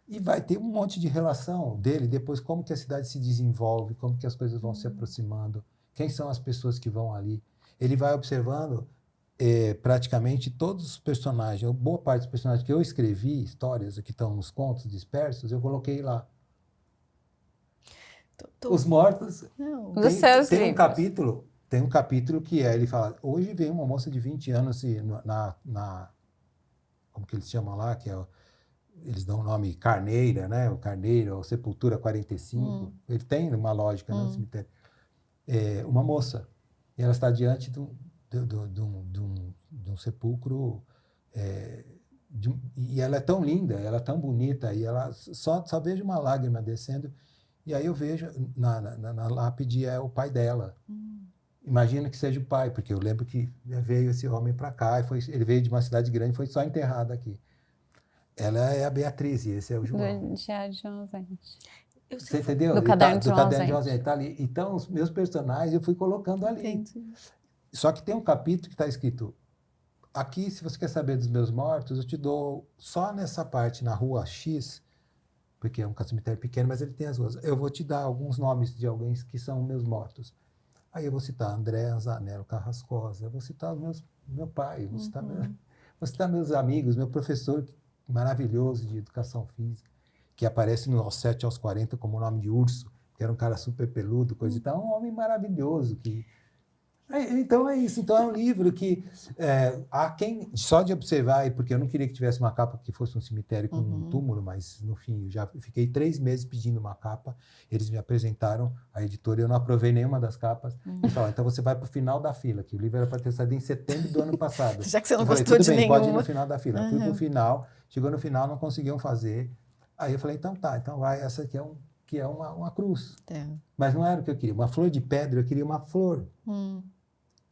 E vai ter um monte de relação dele, depois como que a cidade se desenvolve, como que as coisas vão se aproximando, quem são as pessoas que vão ali. Ele vai observando praticamente todos os personagens, boa parte dos personagens que eu escrevi, histórias que estão nos contos dispersos, eu coloquei lá. Os mortos... Dos seus livros. Tem um capítulo que ele fala, hoje veio uma moça de 20 anos como que eles chamam lá, que é eles dão o nome Carneira, né? O Carneiro, ou Sepultura 45. Ele tem uma lógica no cemitério. Uma moça, e ela está diante de um sepulcro, e ela é tão linda, ela é tão bonita, e ela só vejo uma lágrima descendo, e aí eu vejo na lápide é o pai dela. Imagino que seja o pai, porque eu lembro que veio esse homem para cá, ele veio de uma cidade grande e foi só enterrado aqui. Ela é a Beatriz e esse é o João. Do Diário de João Ausente. Você entendeu? Do Caderno de João Ausente. Tá ali. Então, os meus personagens eu fui colocando ali. Entendi. Só que tem um capítulo que está escrito, aqui, se você quer saber dos meus mortos, eu te dou só nessa parte, na rua X, porque é um cemitério pequeno, mas ele tem as ruas. Eu vou te dar alguns nomes de alguém que são meus mortos. Aí eu vou citar André Anzanello Carrascosa, eu vou citar meu pai, vou citar meus amigos, meu professor maravilhoso de educação física, que aparece no aos 7 aos 40 como o nome de Urso, que era um cara super peludo, coisa e tal, um homem maravilhoso. Então é isso. Então é um livro que há quem, só de observar, porque eu não queria que tivesse uma capa que fosse um cemitério com um túmulo, mas no fim eu já fiquei 3 meses pedindo uma capa, eles me apresentaram a editora, eu não aprovei nenhuma das capas, e falaram, então você vai para o final da fila, que o livro era para ter saído em setembro do ano passado. Já que você não eu falei, gostou tudo de bem, nenhuma. pode ir no final da fila. Fui pro final, chegou no final, não conseguiam fazer, aí eu falei, então tá, então vai, essa aqui é uma cruz. Mas não era o que eu queria, uma flor de pedra, eu queria uma flor.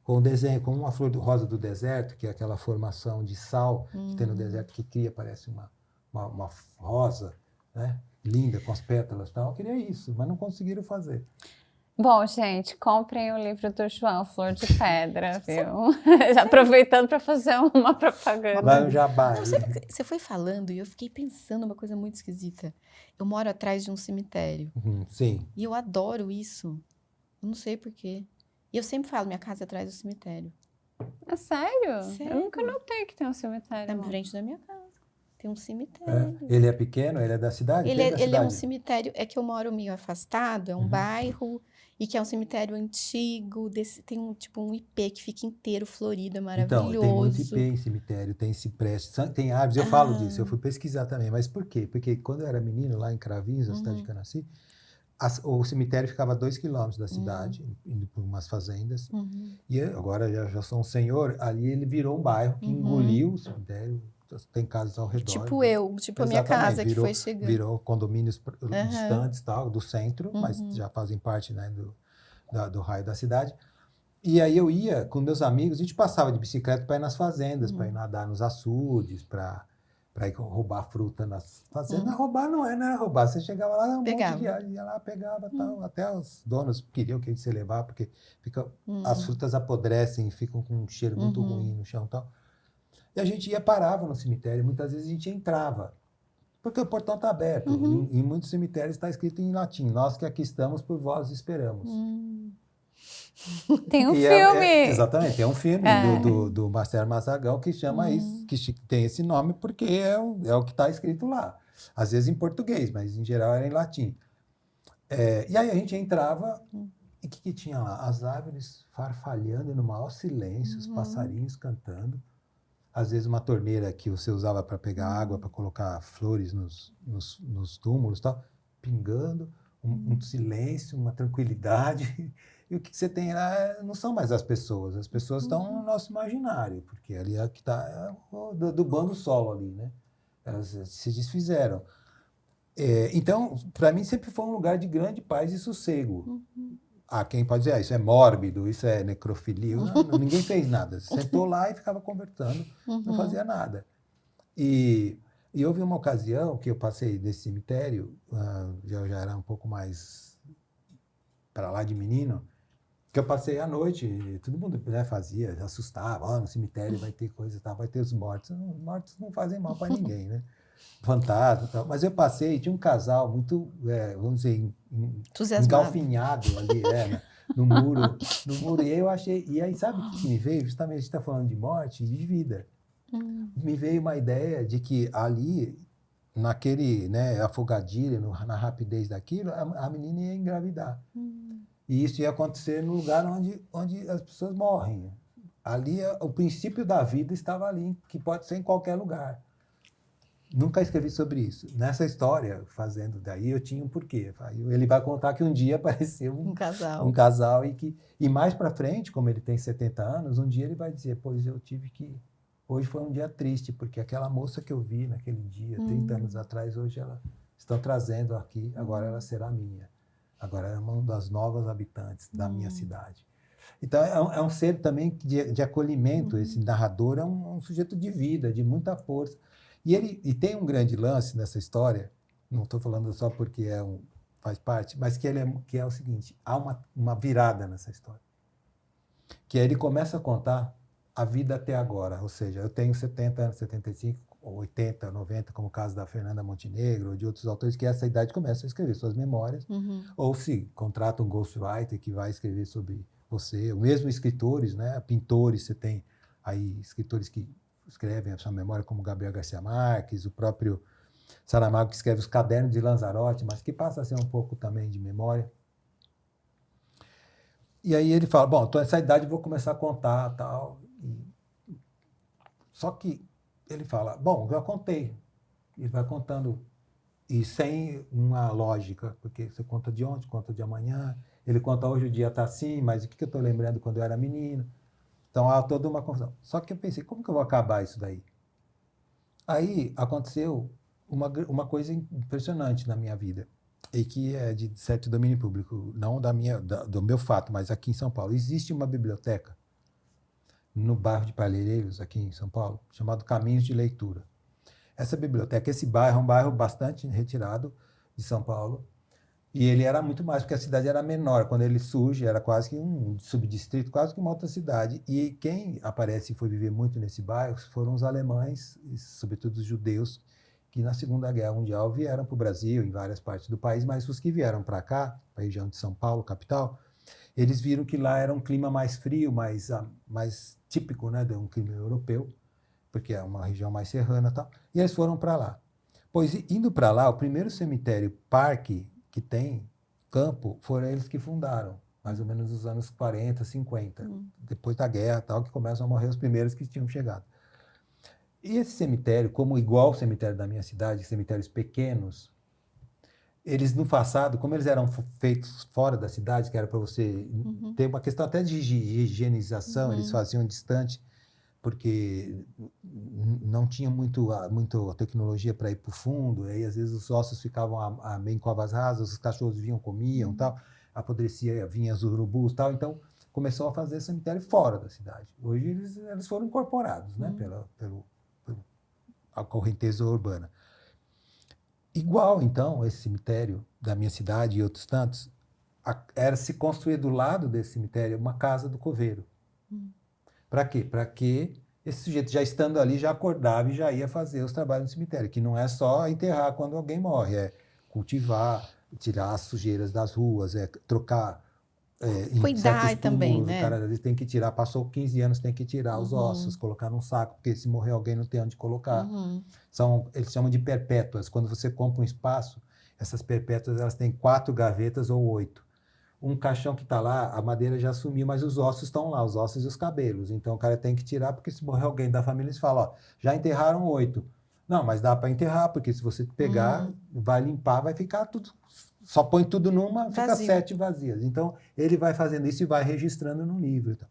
Com o desenho, como uma flor rosa do deserto, que é aquela formação de sal que tem no deserto, que cria, parece uma rosa, né? Linda, com as pétalas e tal. Eu queria isso, mas não conseguiram fazer. Bom, gente, comprem o livro do João, Flor de Pedra, viu? Aproveitando para fazer uma propaganda. Vai um jabá. Você foi falando e eu fiquei pensando uma coisa muito esquisita. Eu moro atrás de um cemitério. Sim. E eu adoro isso. Eu não sei por quê. E eu sempre falo, minha casa é atrás do cemitério. É sério? Sério? Eu nunca notei que tem um cemitério. Tá na frente da minha casa. Tem um cemitério. Ele é pequeno? Ele é da cidade? Ele é um cemitério, é que eu moro meio afastado, é um bairro, e que é um cemitério antigo, tem um ipê que fica inteiro florido, é maravilhoso. Então, tem muito ipê em cemitério, tem cipreste, tem árvores, eu falo disso, eu fui pesquisar também, mas por quê? Porque quando eu era menino, lá em Cravinhos, na cidade de Canaci, o cemitério ficava a 2 quilômetros da cidade, indo por umas fazendas, e agora já sou um senhor, ali ele virou um bairro que engoliu o cemitério, tem casas ao redor. Tipo a minha casa que foi chegando. Virou condomínios distantes tal, do centro, mas já fazem parte, né, do raio da cidade. E aí eu ia com meus amigos, a gente passava de bicicleta para ir nas fazendas, para ir nadar nos açudes, para ir roubar fruta nas fazendas. Roubar não era roubar, você chegava lá, pegava. Ia lá, pegava tal. Até os donos queriam que a gente se levar, porque as frutas apodrecem e ficam com um cheiro muito ruim no chão e tal. E a gente parava no cemitério, muitas vezes a gente entrava, porque o portão está aberto. Em muitos cemitérios está escrito em latim, nós que aqui estamos por vós esperamos. Tem um filme. Exatamente, tem um filme do Marcelo Mazzagão que chama isso, que tem esse nome porque é o que está escrito lá. Às vezes em português, mas em geral era em latim. E aí a gente entrava, e o que tinha lá? As árvores farfalhando no maior silêncio, os passarinhos cantando. Às vezes uma torneira que você usava para pegar água, para colocar flores nos túmulos, tal, pingando, um silêncio, uma tranquilidade. E o que você tem lá não são mais as pessoas estão no nosso imaginário, porque ali é que está do bando solo ali, né? Elas se desfizeram. Então, para mim, sempre foi um lugar de grande paz e sossego. Há quem pode dizer, isso é mórbido, isso é necrofilia. Não, ninguém fez nada. Sentou lá e ficava conversando, não fazia nada. E houve uma ocasião que eu passei nesse cemitério, já era um pouco mais para lá de menino, que eu passei a noite, e todo mundo, né, fazia, assustava, no cemitério vai ter coisa, tá, vai ter os mortos. Os mortos não fazem mal para ninguém, né? Fantasma e tal. Mas eu passei, tinha um casal muito, vamos dizer, engalfinhado ali, no muro. E aí eu achei, e aí sabe o que me veio? Justamente a gente está falando de morte e de vida. Me veio uma ideia de que ali, naquele, né, afogadilho, na rapidez daquilo, a menina ia engravidar. E isso ia acontecer no lugar onde as pessoas morrem. Ali, o princípio da vida estava ali, que pode ser em qualquer lugar. Nunca escrevi sobre isso. Nessa história, fazendo daí, eu tinha um porquê. Ele vai contar que um dia apareceu um casal e mais para frente, como ele tem 70 anos, um dia ele vai dizer, pois eu tive que... Hoje foi um dia triste, porque aquela moça que eu vi naquele dia, 30 anos atrás, hoje ela estão trazendo aqui, agora ela será minha. Agora ela é uma das novas habitantes da minha cidade. Então, é um ser também de acolhimento. Esse narrador é um sujeito de vida, de muita força. E tem um grande lance nessa história, não estou falando só porque faz parte, mas que é o seguinte, há uma virada nessa história. Que ele começa a contar a vida até agora, ou seja, eu tenho 70 anos, 75, 80, 90, como o caso da Fernanda Montenegro, ou de outros autores, que essa idade começam a escrever suas memórias, ou se contrata um ghostwriter que vai escrever sobre você, ou mesmo escritores, né, pintores, você tem aí escritores que escrevem a sua memória, como Gabriel Garcia Marques, o próprio Saramago, que escreve os Cadernos de Lanzarote, mas que passa a ser um pouco também de memória. E aí ele fala, bom, então essa idade eu vou começar a contar, tal. Só que ele fala, bom, já contei. Ele vai contando, e sem uma lógica, porque você conta de ontem, conta de amanhã, ele conta hoje o dia está assim, mas o que eu estou lembrando quando eu era menino? Então há toda uma confusão. Só que eu pensei, como que eu vou acabar isso daí? Aí aconteceu uma coisa impressionante na minha vida, e que é de certo domínio público, não do meu fato, mas aqui em São Paulo. Existe uma biblioteca no bairro de Parelheiros, aqui em São Paulo, chamado Caminhos de Leitura. Essa biblioteca, esse bairro é um bairro bastante retirado de São Paulo, e ele era muito mais, porque a cidade era menor. Quando ele surge, era quase que um subdistrito, quase que uma outra cidade. E quem aparece e foi viver muito nesse bairro foram os alemães, e sobretudo os judeus, que na Segunda Guerra Mundial vieram para o Brasil, em várias partes do país, mas os que vieram para cá, para a região de São Paulo, capital, eles viram que lá era um clima mais frio, mais típico, né, de um clima europeu, porque é uma região mais serrana e tal, e eles foram para lá. Pois, indo para lá, o primeiro cemitério parque que tem campo, foram eles que fundaram, mais ou menos nos anos 40, 50, depois da guerra tal, que começam a morrer os primeiros que tinham chegado. E esse cemitério, como igual o cemitério da minha cidade, cemitérios pequenos, eles no passado, como eles eram feitos fora da cidade, que era para você ter uma questão até de higienização, eles faziam distante, porque não tinha muito tecnologia para ir para o fundo, aí às vezes os ossos ficavam meio em covas rasas, os cachorros vinham, comiam, tal, apodrecia, vinha os urubus, tal, então começou a fazer cemitério fora da cidade. Hoje eles foram incorporados, né, pela correnteza urbana. Igual, então, esse cemitério da minha cidade e outros tantos, era se construir do lado desse cemitério uma casa do coveiro. Para quê? Para que esse sujeito, já estando ali, já acordava e já ia fazer os trabalhos no cemitério, que não é só enterrar quando alguém morre, é cultivar, tirar as sujeiras das ruas, é trocar em certos também, túmulos, né? o cara às vezes tem que tirar, passou 15 anos, tem que tirar os ossos, colocar num saco, porque se morrer alguém não tem onde colocar. Eles chamam de perpétuas. Quando você compra um espaço, essas perpétuas elas têm 4 gavetas ou 8. Um caixão que está lá, a madeira já sumiu, mas os ossos estão lá, os ossos e os cabelos. Então o cara tem que tirar, porque se morrer alguém da família, eles falam, ó, já enterraram 8. Não, mas dá para enterrar, porque se você pegar, vai limpar, vai ficar tudo só põe tudo numa, fica Vazio. 7 vazias. Então, ele vai fazendo isso e vai registrando no livro. Então.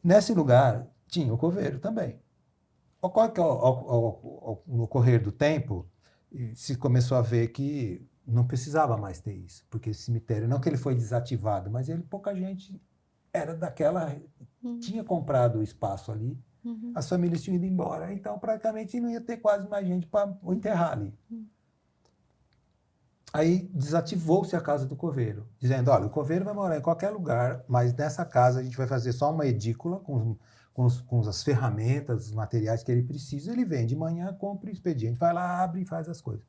Nesse lugar, tinha o coveiro também. Ocorre que no correr do tempo, se começou a ver que não precisava mais ter isso, porque esse cemitério, não que ele foi desativado, mas pouca gente era daquela, tinha comprado o espaço ali, as famílias tinham ido embora, então praticamente não ia ter quase mais gente para enterrar ali. Aí desativou-se a casa do coveiro, dizendo, olha, o coveiro vai morar em qualquer lugar, mas nessa casa a gente vai fazer só uma edícula com as ferramentas, os materiais que ele precisa, ele vem de manhã, compra o expediente, vai lá, abre e faz as coisas.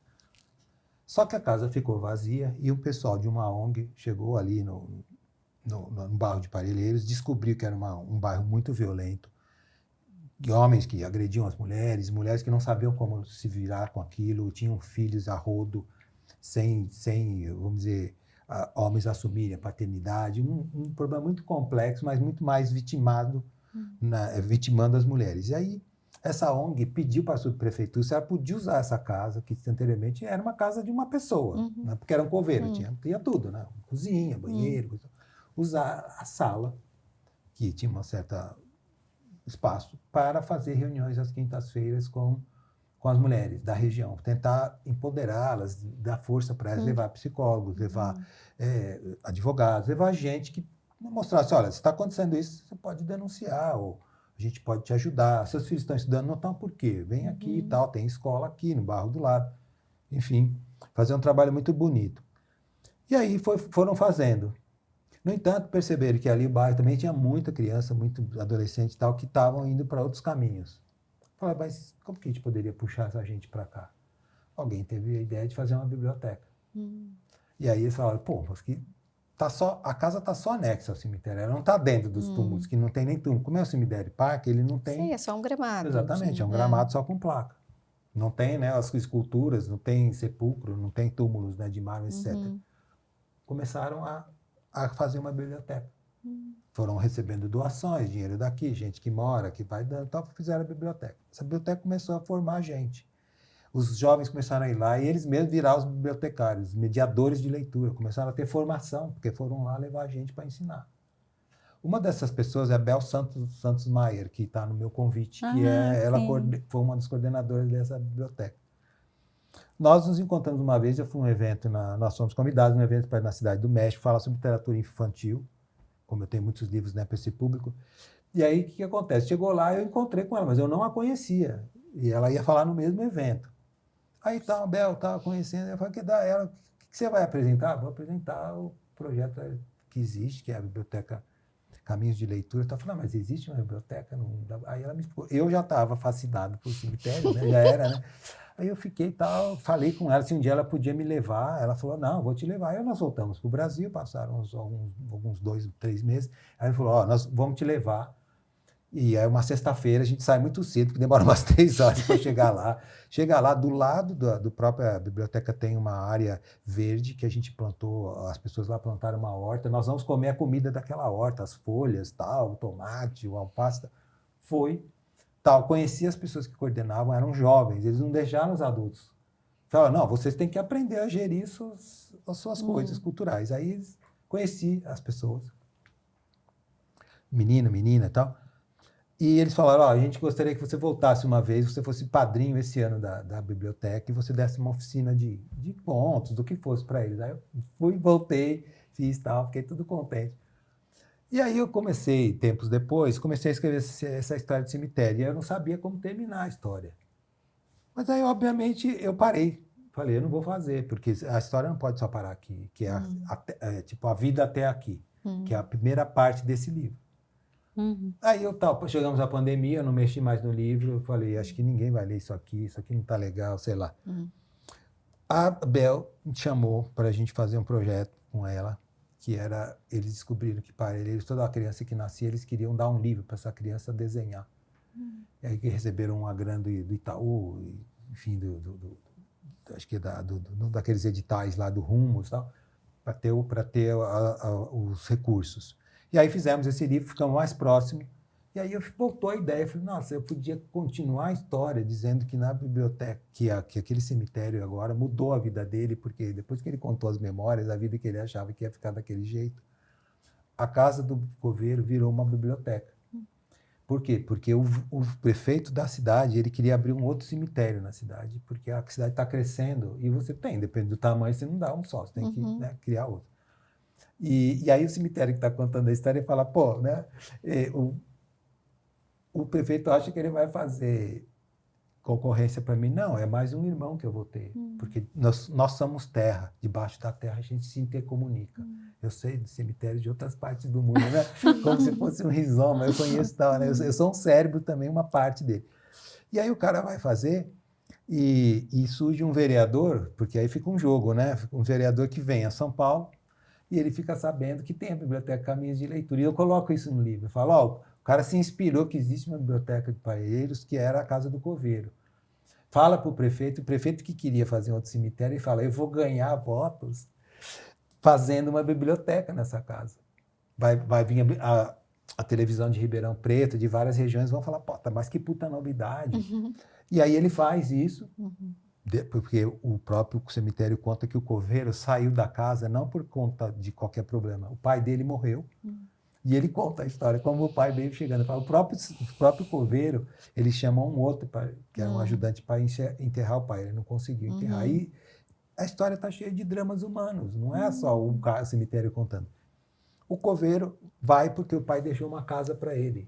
Só que a casa ficou vazia e o pessoal de uma ONG chegou ali no bairro de Parelheiros, descobriu que era um bairro muito violento, de homens que agrediam as mulheres que não sabiam como se virar com aquilo, tinham filhos a rodo, sem vamos dizer, homens assumirem a paternidade, um problema muito complexo, mas muito mais vitimando as mulheres. E aí, essa ONG pediu para a subprefeitura se ela podia usar essa casa, que anteriormente era uma casa de uma pessoa, né? Porque era um coveiro, tinha tudo, né? Cozinha, banheiro, usar a sala, que tinha um certo espaço, para fazer reuniões às quintas-feiras com as mulheres da região, tentar empoderá-las, dar força para elas, levar psicólogos, levar advogados, levar gente que mostrasse, olha, se está acontecendo isso, você pode denunciar, ou a gente pode te ajudar. Seus filhos estão estudando, não estão por quê? Vem aqui e tal, tem escola aqui, no bairro do lado. Enfim, fazer um trabalho muito bonito. E aí foram fazendo. No entanto, perceberam que ali o bairro também tinha muita criança, muito adolescente e tal, que estavam indo para outros caminhos. Falaram, mas como que a gente poderia puxar essa gente para cá? Alguém teve a ideia de fazer uma biblioteca. E aí eles falaram, pô, mas que a casa está só anexa ao cemitério, ela não está dentro dos túmulos, que não tem nem túmulo. Como é o cemitério parque, ele não tem... Sim, é só um gramado. Exatamente, é um gramado só com placa. Não tem, né, as esculturas, não tem sepulcro, não tem túmulos, né, de mármore, etc. Começaram a fazer uma biblioteca. Foram recebendo doações, dinheiro daqui, gente que mora, que vai dando, então fizeram a biblioteca. Essa biblioteca começou a formar gente. Os jovens começaram a ir lá e eles mesmos viraram os bibliotecários, mediadores de leitura, começaram a ter formação, porque foram lá levar a gente para ensinar. Uma dessas pessoas é a Bel Santos Maier, que está no meu convite, que ela foi uma das coordenadoras dessa biblioteca. Nós nos encontramos uma vez, eu fui a um evento, nós fomos convidados a um evento na Cidade do México, falar sobre literatura infantil, como eu tenho muitos livros, né, para esse público. E aí, o que acontece? Chegou lá, eu encontrei com ela, mas eu não a conhecia. E ela ia falar no mesmo evento. Aí tá, a Bel estava conhecendo, eu falei, que dá ela, o que você vai apresentar? Vou apresentar o projeto que existe, que é a Biblioteca Caminhos de Leitura. Eu falei, mas existe uma biblioteca? Não dá. Aí ela me explicou. Eu já estava fascinado por cemitério, né? Já era, né? Aí eu fiquei tal, falei com ela se um dia ela podia me levar. Ela falou, não, vou te levar. Aí nós voltamos para o Brasil, passaram alguns 2, 3 meses. Aí ele falou, nós vamos te levar. E é uma sexta-feira, a gente sai muito cedo, porque demora umas 3 horas para chegar lá. Chega lá, do lado da própria biblioteca tem uma área verde que a gente plantou, as pessoas lá plantaram uma horta. Nós vamos comer a comida daquela horta, as folhas, tal, o tomate, o alface. Foi, tal. Conheci as pessoas que coordenavam, eram jovens, eles não deixaram os adultos. Falaram, não, vocês têm que aprender a gerir as suas coisas culturais. Aí conheci as pessoas, menino, menina e tal. E eles falaram, a gente gostaria que você voltasse uma vez, você fosse padrinho esse ano da biblioteca e você desse uma oficina de contos, do que fosse para eles. Aí eu fui, voltei, fiz tal, fiquei tudo contente. E aí eu tempos depois, comecei a escrever essa história de cemitério. E eu não sabia como terminar a história. Mas aí, obviamente, eu parei. Falei, eu não vou fazer, porque a história não pode só parar aqui, que é tipo a vida até aqui, que é a primeira parte desse livro. Aí chegamos à pandemia, eu não mexi mais no livro, eu falei, acho que ninguém vai ler isso aqui não tá legal, sei lá. A Bel me chamou para a gente fazer um projeto com ela, que era, eles descobriram que para eles, toda criança que nascia, eles queriam dar um livro para essa criança desenhar. E aí receberam uma grana do Itaú, enfim, acho que daqueles editais lá do Rumos, tal, para ter os recursos. E aí fizemos esse livro, ficamos mais próximos E aí voltou a ideia, eu falei, nossa, eu podia continuar a história dizendo que na biblioteca, que aquele cemitério agora mudou a vida dele, porque depois que ele contou as memórias, a vida que ele achava que ia ficar daquele jeito, a casa do coveiro virou uma biblioteca. Por quê? Porque o prefeito da cidade, ele queria abrir um outro cemitério na cidade, porque a cidade está crescendo e você tem, depende do tamanho, você não dá um só, você tem que, né, criar outro. E aí o cemitério que está contando a história fala, pô, né, o prefeito acha que ele vai fazer concorrência para mim. Não, é mais um irmão que eu vou ter, porque nós somos terra, debaixo da terra a gente se intercomunica. Eu sei de cemitérios de outras partes do mundo, né? Como se fosse um rizoma, eu conheço tal, né? Eu sou um cérebro também, uma parte dele. E aí o cara vai fazer e surge um vereador, porque aí fica um jogo, né? Um vereador que vem a São Paulo e ele fica sabendo que tem a Biblioteca Caminhos de Leitura. E eu coloco isso no livro. Eu falo, ó, o cara se inspirou que existe uma biblioteca de Parelheiros, que era a Casa do Coveiro. Fala para o prefeito que queria fazer um outro cemitério, e fala, eu vou ganhar votos fazendo uma biblioteca nessa casa. Vai vir a televisão de Ribeirão Preto, de várias regiões, vão falar, pô, mas que puta novidade. E aí ele faz isso, porque o próprio cemitério conta que o coveiro saiu da casa não por conta de qualquer problema. O pai dele morreu. E ele conta a história, como o pai veio chegando. Fala, o próprio coveiro, ele chamou um outro, que era um ajudante, para enterrar o pai. Ele não conseguiu enterrar. Aí a história está cheia de dramas humanos, não é só o cemitério contando. O coveiro vai porque o pai deixou uma casa para ele.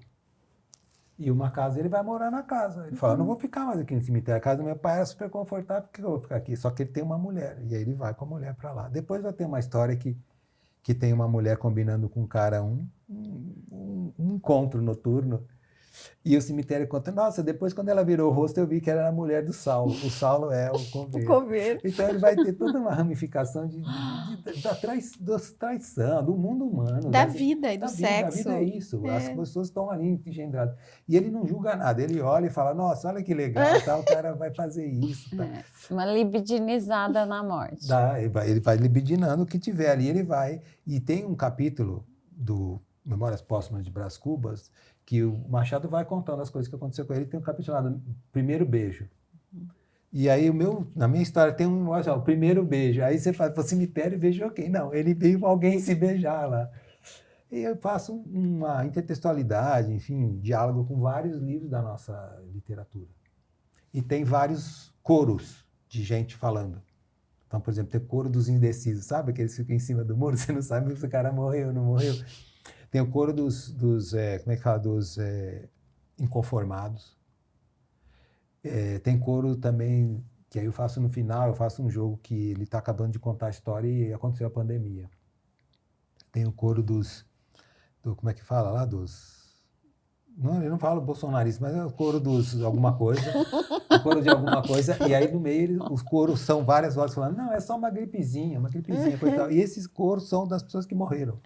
E uma casa, ele vai morar na casa. Ele fala, não vou ficar mais aqui no cemitério. A casa do meu pai era super confortável, por que eu vou ficar aqui? Só que ele tem uma mulher. E aí ele vai com a mulher para lá. Depois vai ter uma história que tem uma mulher combinando com um cara um encontro noturno. E o cemitério conta, nossa, depois quando ela virou o rosto, eu vi que era a mulher do Saulo. O Saulo é o coveiro. Então ele vai ter toda uma ramificação da traição, do mundo humano. Da vida e do sexo. Da vida é isso. As pessoas estão ali engendradas. E ele não julga nada. Ele olha e fala, nossa, olha que legal, tá, o cara vai fazer isso. Tá. Uma libidinizada na morte. Ele vai libidinando o que tiver ali, ele vai. E tem um capítulo do Memórias Póstumas de Brás Cubas, que o Machado vai contando as coisas que aconteceu com ele. Tem um capítulo chamado Primeiro Beijo. E aí na minha história tem o primeiro beijo. Aí você faz, para o cemitério, vejo ok. Não, ele viu alguém se beijar lá. E eu faço uma intertextualidade, enfim, diálogo com vários livros da nossa literatura. E tem vários coros de gente falando. Então, por exemplo, tem o coro dos indecisos, sabe? Aqueles que ficam em cima do muro, você não sabe se o cara morreu ou não morreu. Tem o coro dos inconformados. Tem coro também, que aí eu faço no final, eu faço um jogo que ele está acabando de contar a história e aconteceu a pandemia. Tem o coro como é que fala lá? Não, eu não falo bolsonarista, mas é o coro dos alguma coisa. O coro de alguma coisa. E aí no meio os coros são várias vozes falando, não, é só uma gripezinha, coisa. E esses coros são das pessoas que morreram.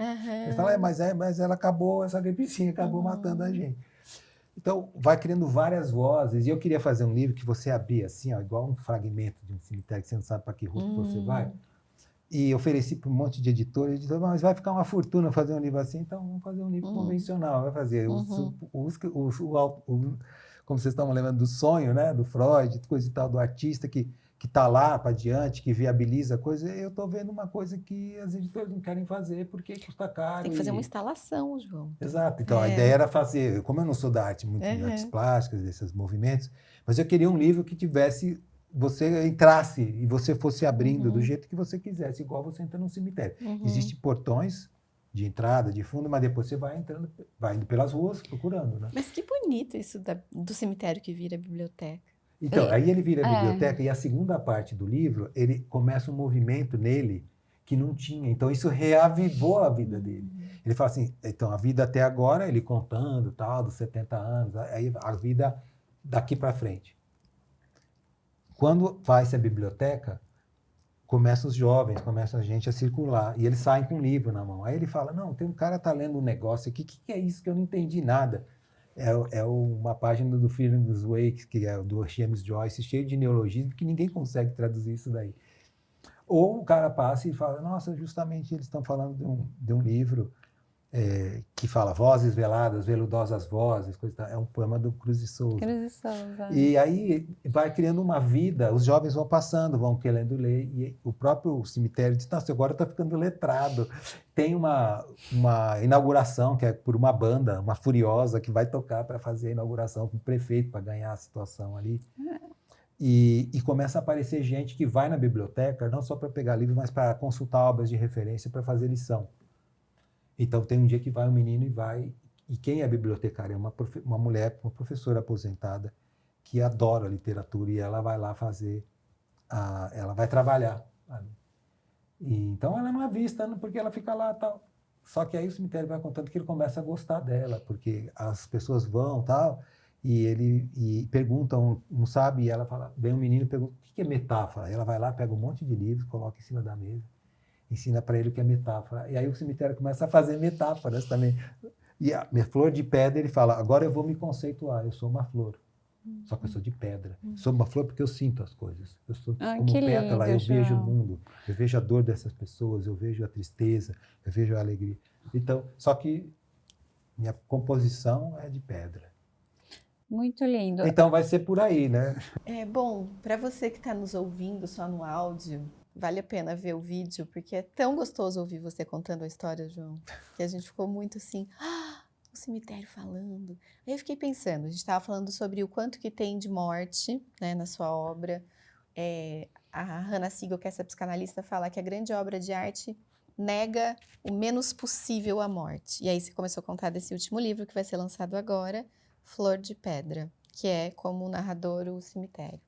Eles falam, mas ela acabou, essa gripezinha acabou matando a gente. Então, vai criando várias vozes. E eu queria fazer um livro que você abria assim, ó, igual um fragmento de um cemitério, que você não sabe para que rua você vai. E ofereci para um monte de editores, mas vai ficar uma fortuna fazer um livro assim, então vamos fazer um livro convencional, vai fazer como vocês estavam lembrando do sonho, né, do Freud, coisa e tal, do artista que está lá para diante, que viabiliza a coisa. Eu estou vendo uma coisa que as editoras não querem fazer porque custa caro. Tem que fazer uma instalação, João. Exato. Então, a ideia era fazer, como eu não sou da arte, muito de artes plásticas, desses movimentos, mas eu queria um livro que tivesse, você entrasse e você fosse abrindo do jeito que você quisesse, igual você entra num cemitério. Existem portões de entrada, de fundo, mas depois você vai entrando, vai indo pelas ruas procurando, né? Mas que bonito isso do cemitério que vira biblioteca. Então, aí ele vira biblioteca e a segunda parte do livro, ele começa um movimento nele que não tinha. Então, isso reavivou a vida dele. Ele fala assim, então, a vida até agora, ele contando, tal, dos 70 anos, aí a vida daqui para frente. Quando faz-se a biblioteca, começam os jovens, começa a gente a circular, e eles saem com um livro na mão. Aí ele fala, não, tem um cara tá lendo um negócio aqui, o que é isso que eu não entendi nada? É uma página do Fear the Wake, que é do James Joyce, cheio de neologismo, que ninguém consegue traduzir isso daí. Ou o cara passa e fala, nossa, justamente eles estão falando de um livro que fala vozes veladas, veludosas vozes, coisa e tal. É um poema do Cruz de Souza. Cruz de Souza. E aí vai criando uma vida, os jovens vão passando, vão querendo ler, e o próprio cemitério diz, nossa, agora está ficando letrado. Tem uma inauguração, que é por uma banda, uma Furiosa, que vai tocar para fazer a inauguração com o prefeito, para ganhar a situação ali. E começa a aparecer gente que vai na biblioteca, não só para pegar livro, mas para consultar obras de referência, para fazer lição. Então, tem um dia que vai um menino e quem é bibliotecária? É uma mulher, uma professora aposentada, que adora literatura, e ela vai lá ela vai trabalhar ali. Então, ela não é vista, porque ela fica lá tal. Só que aí o cemitério vai contando que ele começa a gostar dela, porque as pessoas vão tal, e perguntam, não sabe, e ela fala, vem um menino e pergunta, o que é metáfora? Ela vai lá, pega um monte de livros, coloca em cima da mesa, ensina para ele o que é metáfora. E aí o cemitério começa a fazer metáforas também. E a minha flor de pedra, ele fala, agora eu vou me conceituar, eu sou uma flor. Só que eu sou de pedra. Sou uma flor porque eu sinto as coisas. Eu sou como pétala, eu vejo o mundo, eu vejo a dor dessas pessoas, eu vejo a tristeza, eu vejo a alegria. Então, só que minha composição é de pedra. Muito lindo. Então vai ser por aí, né? Bom, para você que está nos ouvindo só no áudio, vale a pena ver o vídeo, porque é tão gostoso ouvir você contando a história, João, que a gente ficou muito assim, o cemitério falando. Aí eu fiquei pensando, a gente estava falando sobre o quanto que tem de morte, né, na sua obra. A Hannah Siegel, que é essa psicanalista, fala que a grande obra de arte nega o menos possível a morte. E aí você começou a contar desse último livro que vai ser lançado agora, Flor de Pedra, que é como narrador o cemitério.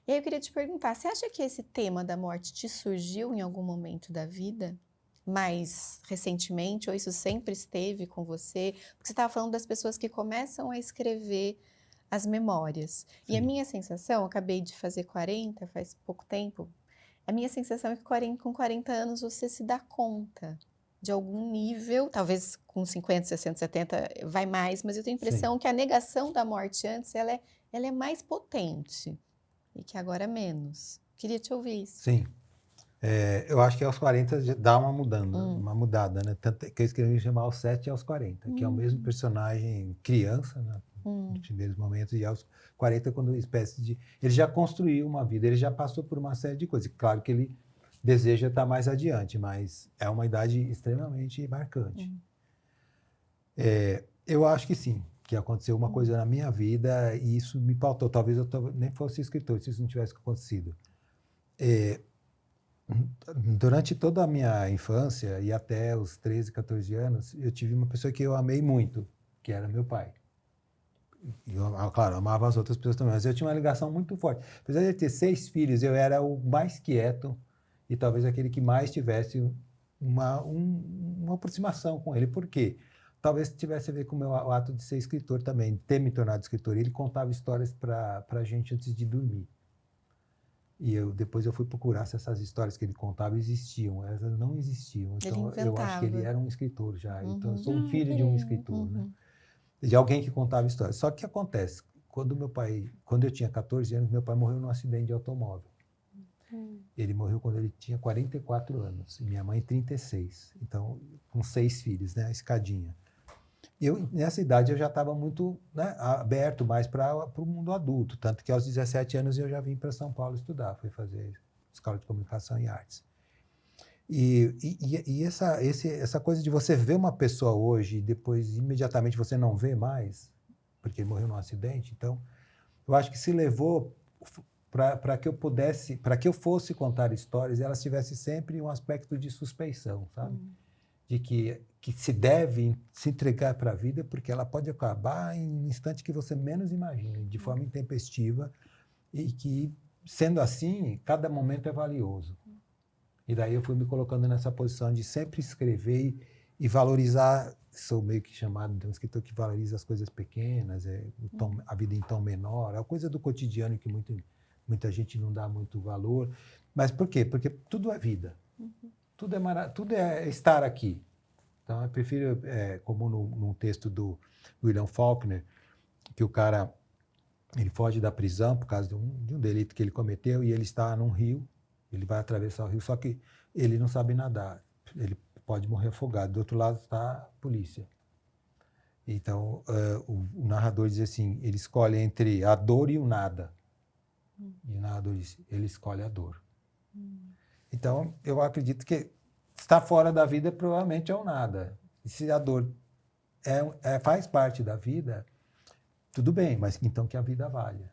E aí eu queria te perguntar, você acha que esse tema da morte te surgiu em algum momento da vida? Mais recentemente, ou isso sempre esteve com você? Porque você estava falando das pessoas que começam a escrever as memórias. Sim. E a minha sensação, eu acabei de fazer 40, faz pouco tempo, a minha sensação é que com 40 anos você se dá conta de algum nível, talvez com 50, 60, 70 vai mais, mas eu tenho a impressão que a negação da morte antes, ela é mais potente e que agora é menos. Queria te ouvir isso. Sim. Eu acho que aos 40 já dá uma mudada, né? Tanto que eu escrevi chamar aos 7 e aos 40, que é o mesmo personagem criança, né? Nos primeiros momentos, e aos 40, quando espécie de... Ele já construiu uma vida, ele já passou por uma série de coisas. Claro que ele deseja estar mais adiante, mas é uma idade extremamente marcante. Eu acho que sim, que aconteceu uma coisa na minha vida e isso me pautou. Talvez eu nem fosse escritor se isso não tivesse acontecido. Durante toda a minha infância e até os 13, 14 anos, eu tive uma pessoa que eu amei muito, que era meu pai. Claro, eu amava as outras pessoas também, mas eu tinha uma ligação muito forte. Apesar de eu ter 6 filhos, eu era o mais quieto e talvez aquele que mais tivesse uma aproximação com ele. Por quê? Talvez tivesse a ver com o meu ato de ser escritor também, de ter me tornado escritor. Ele contava histórias para a gente antes de dormir. E depois eu fui procurar se essas histórias que ele contava existiam. Elas não existiam. Então eu acho que ele era um escritor já. Então eu sou um filho de um escritor, né? De alguém que contava histórias. Só que o que acontece? Quando eu tinha 14 anos, meu pai morreu num acidente de automóvel. Ele morreu quando ele tinha 44 anos, e minha mãe 36. Então, com 6 filhos, né? A escadinha. Nessa idade eu já estava muito, né, aberto mais para o mundo adulto, tanto que aos 17 anos eu já vim para São Paulo estudar, fui fazer escola de comunicação e artes. E essa coisa de você ver uma pessoa hoje e depois imediatamente você não vê mais, porque ele morreu num acidente, então eu acho que se levou para que eu fosse contar histórias e elas tivessem sempre um aspecto de suspeição, sabe? De que se deve se entregar para a vida porque ela pode acabar em um instante que você menos imagina, de forma intempestiva, e que, sendo assim, cada momento é valioso. E daí eu fui me colocando nessa posição de sempre escrever e valorizar. Sou meio que chamado de um escritor que valoriza as coisas pequenas, a vida em tom menor, a coisa do cotidiano que muita gente não dá muito valor. Mas por quê? Porque tudo é vida. Tudo é estar aqui. Então eu prefiro, como num texto do William Faulkner, que o cara ele foge da prisão por causa de um delito que ele cometeu e ele está num rio. Ele vai atravessar o rio, só que ele não sabe nadar. Ele pode morrer afogado. Do outro lado está a polícia. Então, o narrador diz assim, ele escolhe entre a dor e o nada. E o narrador diz, ele escolhe a dor. Então, eu acredito que estar fora da vida provavelmente é o nada. E se a dor faz parte da vida, tudo bem, mas então que a vida valha.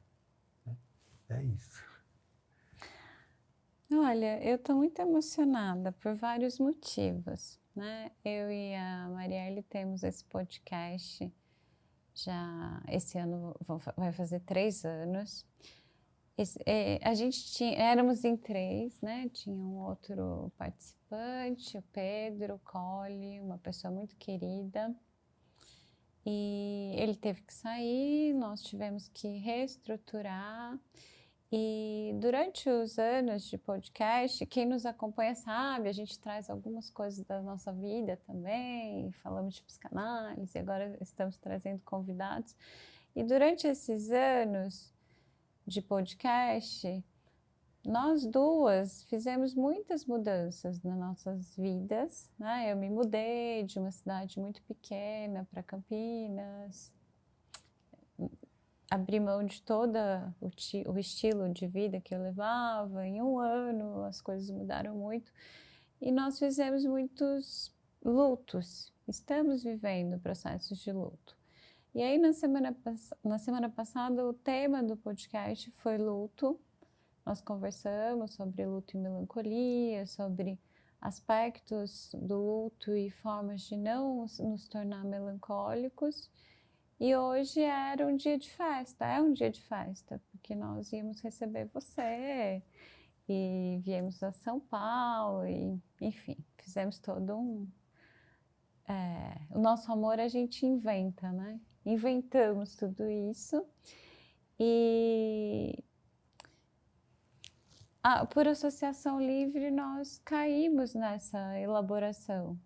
É isso. Olha, eu estou muito emocionada por vários motivos, né? Eu e a Marielle temos esse podcast já esse ano vai fazer 3 anos. A gente éramos em 3, né? Tinha um outro participante, o Pedro, o Colli, uma pessoa muito querida. E ele teve que sair, nós tivemos que reestruturar. E durante os anos de podcast, quem nos acompanha sabe, a gente traz algumas coisas da nossa vida também, falamos de psicanálise, agora estamos trazendo convidados. E durante esses anos de podcast, nós duas fizemos muitas mudanças nas nossas vidas, né? Eu me mudei de uma cidade muito pequena para Campinas, abri mão de todo o estilo de vida que eu levava. Em 1 ano as coisas mudaram muito e nós fizemos muitos lutos, estamos vivendo processos de luto. E aí na semana passada o tema do podcast foi luto. Nós conversamos sobre luto e melancolia, sobre aspectos do luto e formas de não nos tornar melancólicos. E hoje era um dia de festa, é um dia de festa, porque nós íamos receber você e viemos a São Paulo e, enfim, fizemos todo o nosso amor a gente inventa, né? Inventamos tudo isso e por associação livre nós caímos nessa elaboração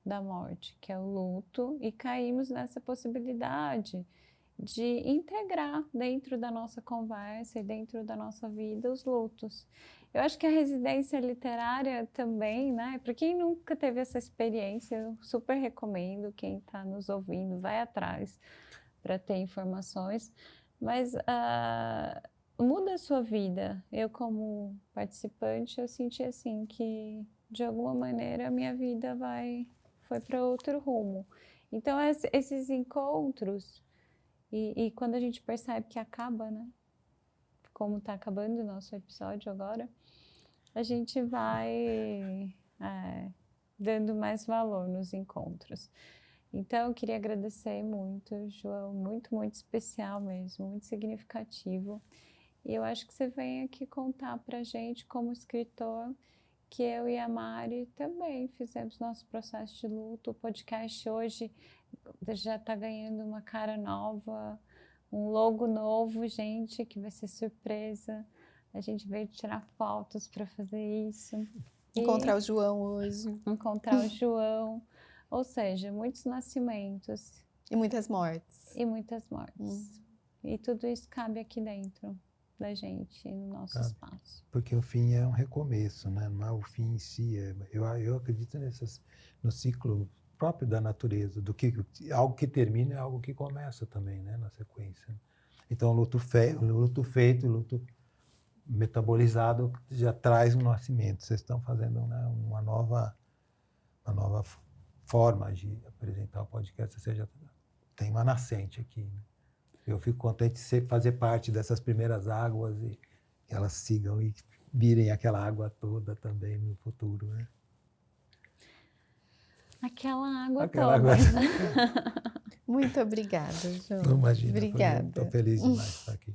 da morte, que é o luto, e caímos nessa possibilidade de integrar dentro da nossa conversa e dentro da nossa vida os lutos. Eu acho que a residência literária também, né? Para quem nunca teve essa experiência, eu super recomendo, quem está nos ouvindo, vai atrás para ter informações, mas muda a sua vida. Eu, como participante, eu senti assim que, de alguma maneira, a minha vida foi para outro rumo. Então, esses encontros, e quando a gente percebe que acaba, né? Como está acabando o nosso episódio agora, a gente vai dando mais valor nos encontros. Então, eu queria agradecer muito, João, muito, muito especial mesmo, muito significativo. E eu acho que você vem aqui contar para a gente, como escritor, que eu e a Mari também fizemos nosso processo de luto. O podcast hoje já está ganhando uma cara nova, um logo novo, gente, que vai ser surpresa. A gente veio tirar fotos para fazer isso. Encontrar o João hoje. Encontrar o João. Ou seja, muitos nascimentos. E muitas mortes. E muitas mortes. E tudo isso cabe aqui dentro da gente, no nosso espaço. Porque o fim é um recomeço, né? Não é o fim em si. Eu acredito no ciclo próprio da natureza, algo que termina é algo que começa também, né? Na sequência. Então, o luto feito, o luto metabolizado já traz um nascimento. Vocês estão fazendo, né, uma nova forma de apresentar o podcast, ou seja, tem uma nascente aqui, né? Eu fico contente de fazer parte dessas primeiras águas e que elas sigam e virem aquela água toda também no futuro, né? Aquela água Aquela toda. água... Muito obrigada, João. Não imagina. Obrigada. Estou feliz demais de estar aqui.